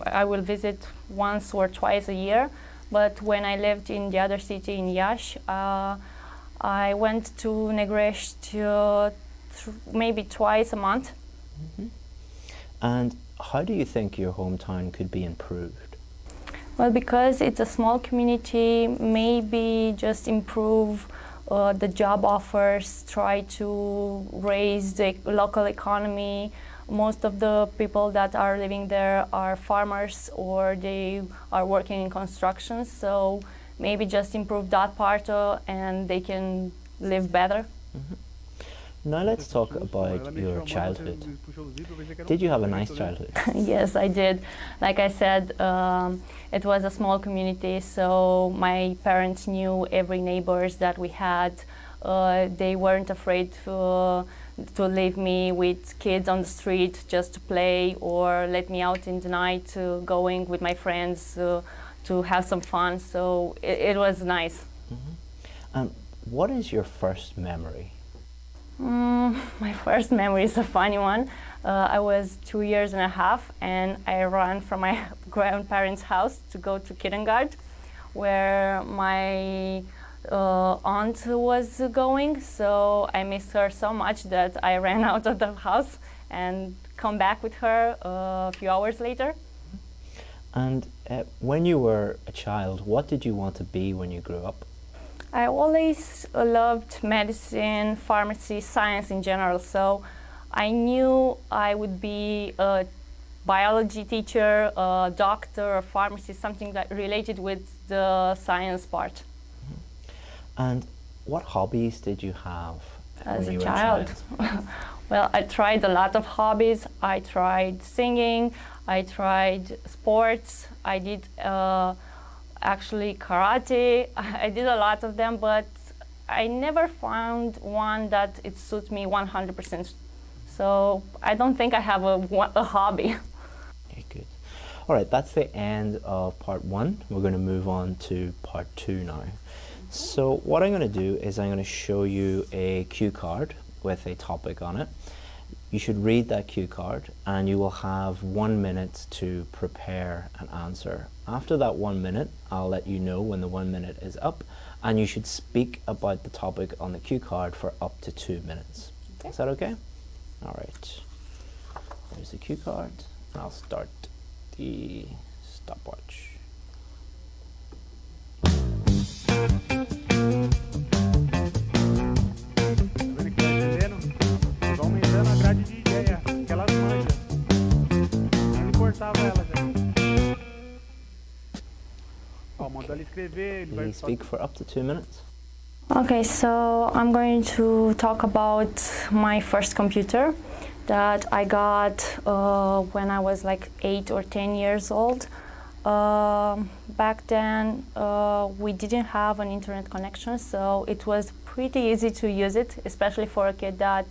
I will visit once or twice a year. But when I lived in the other city, in Iași, I went to Negrești maybe twice a month. And how do you think your hometown could be improved? Well, because it's a small community, maybe just improve the job offers, try to raise the local economy. Most of the people that are living there are farmers or they are working in construction, so maybe just improve that part and they can live better. Now let's talk about your childhood. Did you have a nice childhood? Yes, I did. Like I said, it was a small community, so my parents knew every neighbors that we had. They weren't afraid to leave me with kids on the street just to play or let me out in the night going with my friends to have some fun. So it was nice. What is your first memory? My first memory is a funny one. I was 2 years and a half and I ran from my grandparents' house to go to kindergarten where my aunt was going, so I missed her so much that I ran out of the house and come back with her a few hours later. And when you were a child, what did you want to be when you grew up? I always loved medicine, pharmacy, science in general, so I knew I would be a biology teacher, a doctor, a pharmacist, something that related with the science part. And what hobbies did you have as when a you child? were a child? Well, I tried a lot of hobbies. I tried singing, I tried sports, I did actually karate. I did a lot of them, but I never found one that it suits me 100%. So I don't think I have a hobby. Okay, good. All right, that's the end of part 1. We're going to move on to part 2 now. So what I'm going to do is I'm going to show you a cue card with a topic on it. You should read that cue card and you will have 1 minute to prepare an answer. After that 1 minute, I'll let you know when the 1 minute is up and you should speak about the topic on the cue card for up to 2 minutes. Okay. Is that okay? All right. There's the cue card. I'll start the stopwatch. Please speak for up to 2 minutes. Okay, so I'm going to talk about my first computer that I got when I was like 8 or 10 years old. Back then we didn't have an internet connection, so it was pretty easy to use it, especially for a kid that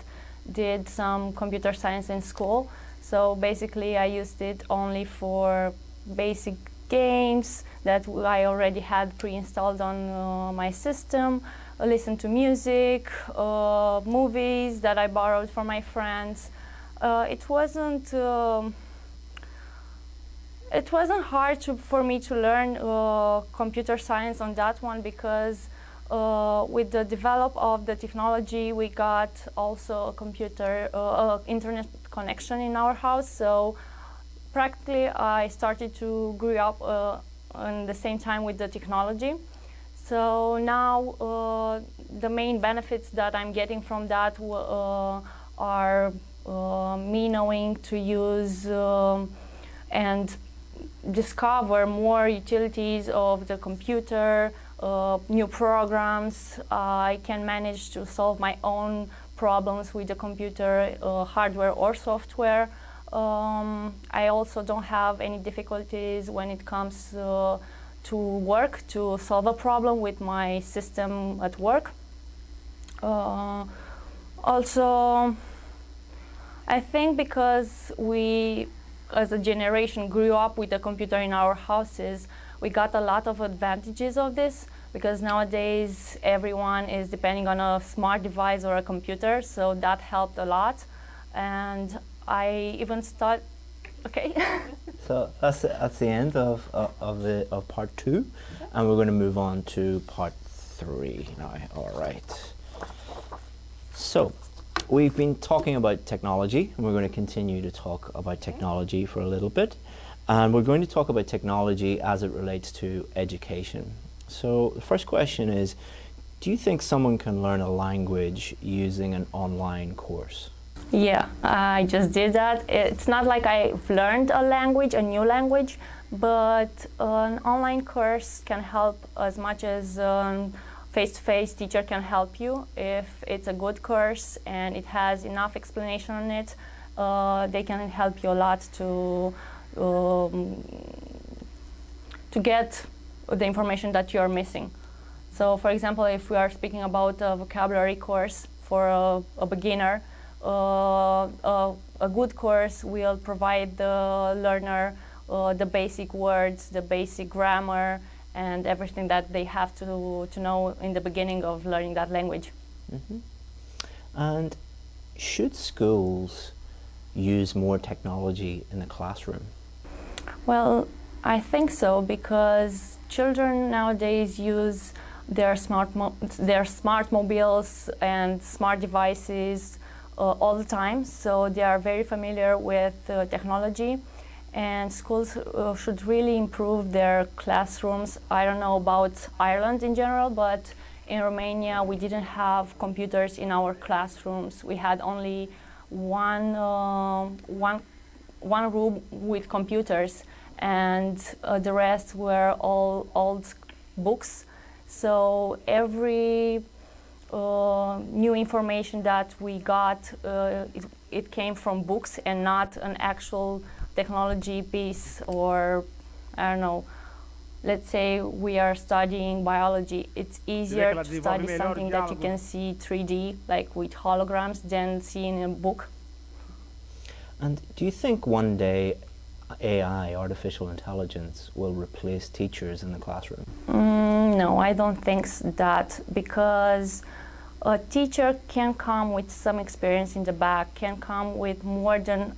did some computer science in school. So basically I used it only for basic games that I already had pre-installed on my system, listen to music, movies that I borrowed from my friends. It wasn't hard for me to learn computer science on that one because with the develop of the technology, we got also a computer, internet connection in our house. So practically, I started to grow up in the same time with the technology. So now the main benefits that I'm getting from that are me knowing to use and discover more utilities of the computer, new programs. I can manage to solve my own problems with the computer, hardware or software. I also don't have any difficulties when it comes to work, to solve a problem with my system at work. Also, I think because we, as a generation, grew up with a computer in our houses, we got a lot of advantages of this, because nowadays everyone is depending on a smart device or a computer, so that helped a lot. And I even start, okay. So that's the end of part 2, and we're going to move on to part 3 now. All right. So we've been talking about technology, and we're going to continue to talk about technology for a little bit. And we're going to talk about technology as it relates to education. So the first question is, do you think someone can learn a language using an online course? Yeah, I just did that. It's not like I've learned a language, a new language, but an online course can help as much as face-to-face teacher can help you. If it's a good course and it has enough explanation on it, they can help you a lot to get the information that you're missing. So, for example, if we are speaking about a vocabulary course for a beginner, a good course will provide the learner the basic words, the basic grammar, and everything that they have to know in the beginning of learning that language. Mm-hmm. And should schools use more technology in the classroom? Well, I think so, because children nowadays use their smart mobiles and smart devices all the time, so they are very familiar with technology, and schools should really improve their classrooms. I don't know about Ireland in general, but in Romania we didn't have computers in our classrooms. We had only one room with computers, and the rest were all old books. So every new information that we got, it came from books and not an actual technology piece. Or, I don't know, let's say we are studying biology. It's easier to study something that you can see 3D, like with holograms, than seeing a book. And do you think one day AI, artificial intelligence, will replace teachers in the classroom? No, I don't think that, because a teacher can come with some experience in the back, can come with more than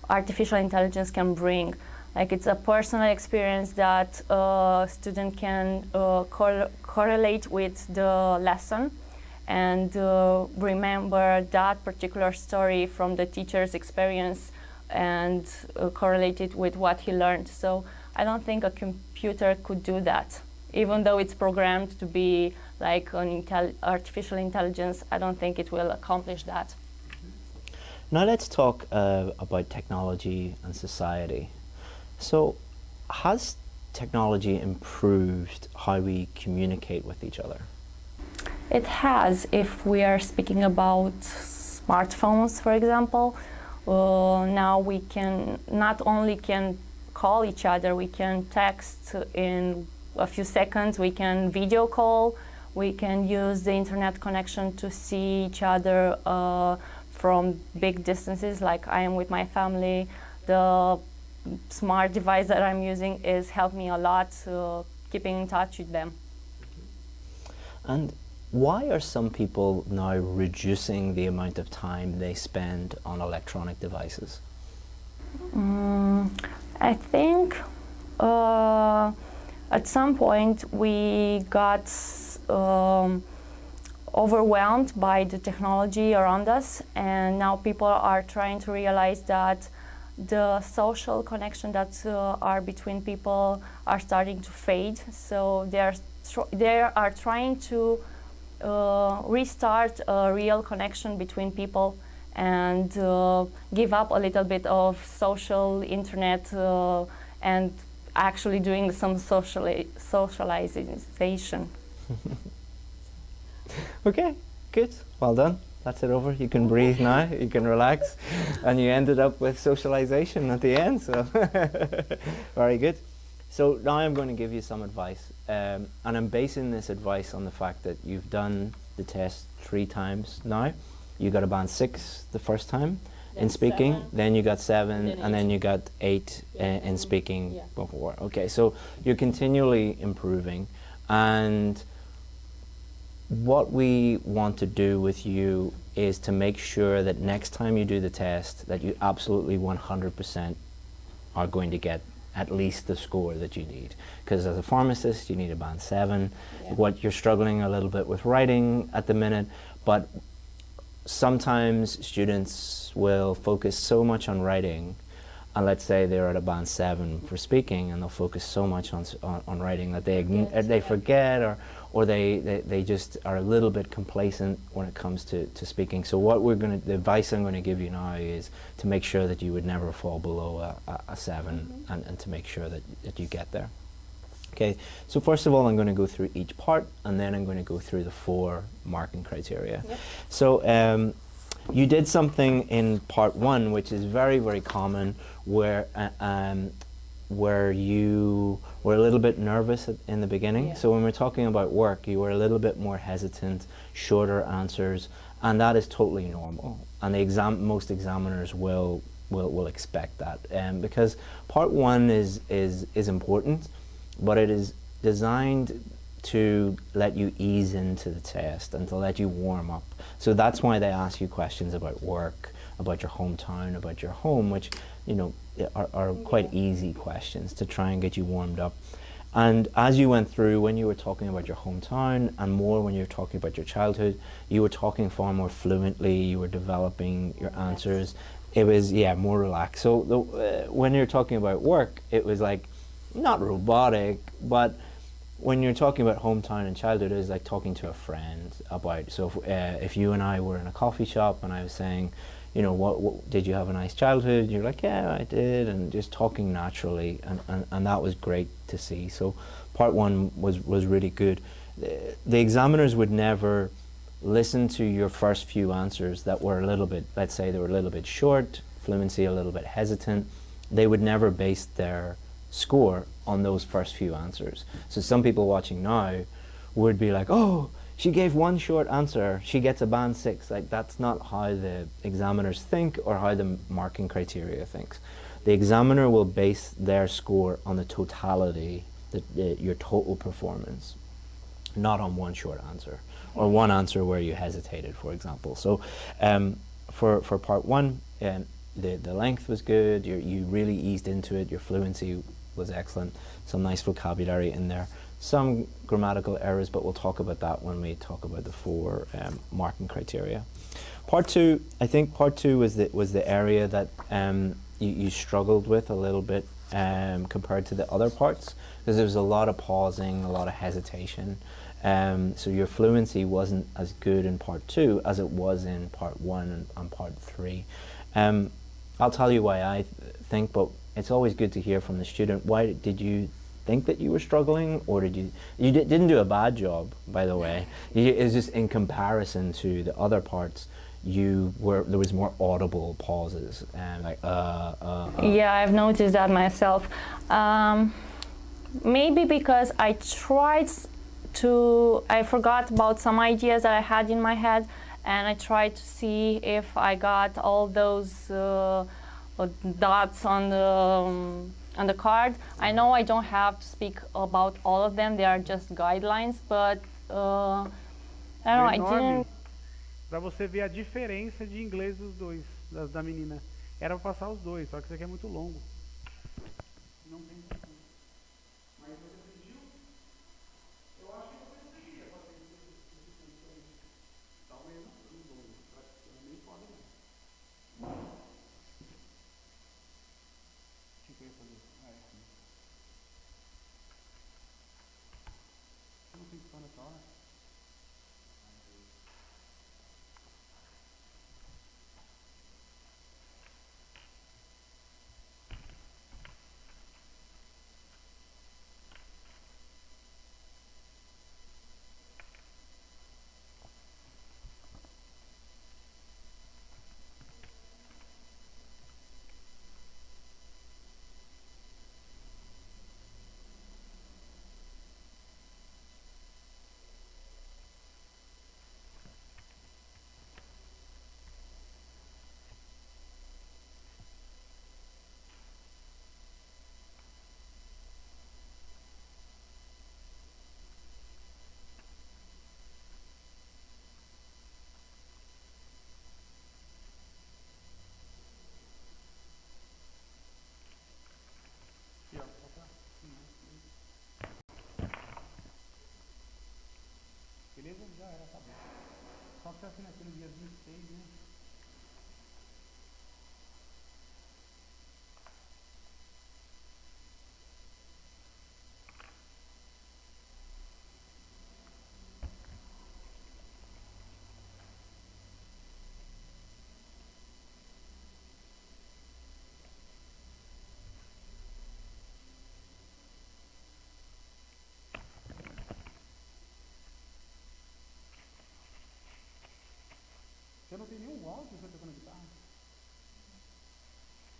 artificial intelligence can bring. Like, it's a personal experience that a student can correlate with the lesson and remember that particular story from the teacher's experience and correlate it with what he learned. So I don't think a computer could do that. Even though it's programmed to be like an artificial intelligence, I don't think it will accomplish that. Now let's talk about technology and society. So has technology improved how we communicate with each other? It has. If we are speaking about smartphones, for example, now we can not only can call each other, we can text in a few seconds, we can video call, we can use the internet connection to see each other from big distances, like I am with my family. The smart device that I'm using is helping me a lot keeping in touch with them. And why are some people now reducing the amount of time they spend on electronic devices? I think at some point we got overwhelmed by the technology around us, and now people are trying to realize that the social connection that are between people are starting to fade. So they are trying to restart a real connection between people and give up a little bit of social internet and actually doing some socialization. Okay, good. Well done. That's it over. You can breathe now. You can relax, and you ended up with socialization at the end. So very good. So now I'm going to give you some advice, and I'm basing this advice on the fact that you've done the test 3 times now. You got a band 6 the first time in speaking, 7. then you got 7, Then and then 8. you got 8 in speaking yeah. before. Okay, so you're continually improving, and what we want to do with you is to make sure that next time you do the test that you absolutely 100% are going to get at least the score that you need. Because as a pharmacist, you need a band 7. Yeah. What you're struggling a little bit with writing at the minute, but sometimes students will focus so much on writing, and let's say they're at a band 7 for speaking, and they'll focus so much on writing that they forget, or they just are a little bit complacent when it comes to speaking. So the advice I'm going to give you now is to make sure that you would never fall below a 7, and to make sure that you get there. Okay, so first of all, I'm going to go through each part, and then I'm going to go through the 4 marking criteria. Yep. So you did something in part 1, which is very, very common, where you were a little bit nervous in the beginning. Yeah. So when we're talking about work, you were a little bit more hesitant, shorter answers, and that is totally normal. And most examiners will expect that, because part 1 is important, but it is designed to let you ease into the test and to let you warm up. So that's why they ask you questions about work, about your hometown, about your home, which are quite easy questions to try and get you warmed up. And as you went through, when you were talking about your hometown, and more when you were talking about your childhood, you were talking far more fluently, you were developing your answers. It was, more relaxed. So when you're talking about work, it was like, not robotic, but when you're talking about hometown and childhood, it's like talking to a friend about. So if you and I were in a coffee shop and I was saying, what did you have a nice childhood? You're like, yeah, I did, and just talking naturally, and that was great to see. So part 1 was really good. The examiners would never listen to your first few answers that were a little bit, let's say they were a little bit short, fluency a little bit hesitant. They would never base their score on those first few answers. So some people watching now would be like, oh, she gave 1 short answer, she gets a band 6. Like, that's not how the examiners think or how the marking criteria thinks. The examiner will base their score on the totality, your total performance, not on 1 short answer or 1 answer where you hesitated, for example. So for part 1, the length was good, you really eased into it, your fluency was excellent, some nice vocabulary in there, some grammatical errors, but we'll talk about that when we talk about the 4 marking criteria. Part 2, I think part 2 was the area that you struggled with a little bit compared to the other parts, because there was a lot of pausing, a lot of hesitation. So your fluency wasn't as good in part 2 as it was in part 1 and part 3. I'll tell you why I think, but it's always good to hear from the student. Why did you think that you were struggling, or didn't do a bad job, by the way. It's just in comparison to the other parts, there was more audible pauses and like Yeah, I've noticed that myself. Maybe because I forgot about some ideas that I had in my head, and I tried to see if I got all those dots on the card. I know I don't have to speak about all of them, they are just guidelines, but I don't know, I didn't... Pra você ver a diferença de inglês dos dois, da menina. Era pra passar os dois, só que isso aqui é muito longo. Não tem como. Mas você pediu? Eu acho que você conseguiria fazer isso. Talvez não os dois, nem pode não. O que eu ia fazer? Você não tem que estar nessa hora?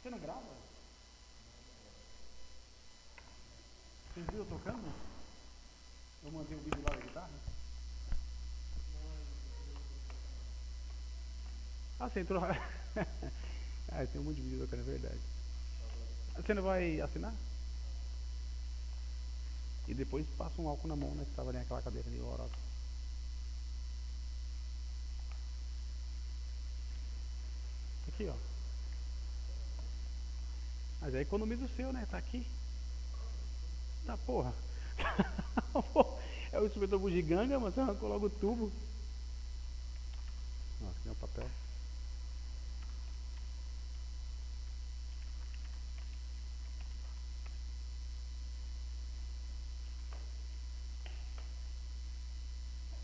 Você não grava? Vocês viram eu tocando? Eu mandei o vídeo lá da guitarra? Ah, você entrou. Ah, tem um monte de vídeo tocando, é verdade. Você não vai assinar? E depois passa um álcool na mão, né? Que tava ali naquela cadeira ali, horrorosa. Aqui, ó. Mas aí economiza o seu, né? Tá aqui. Tá, porra. É o instrumentor bugiganga, mas você arrancou logo o tubo. Nossa, que nem o papel.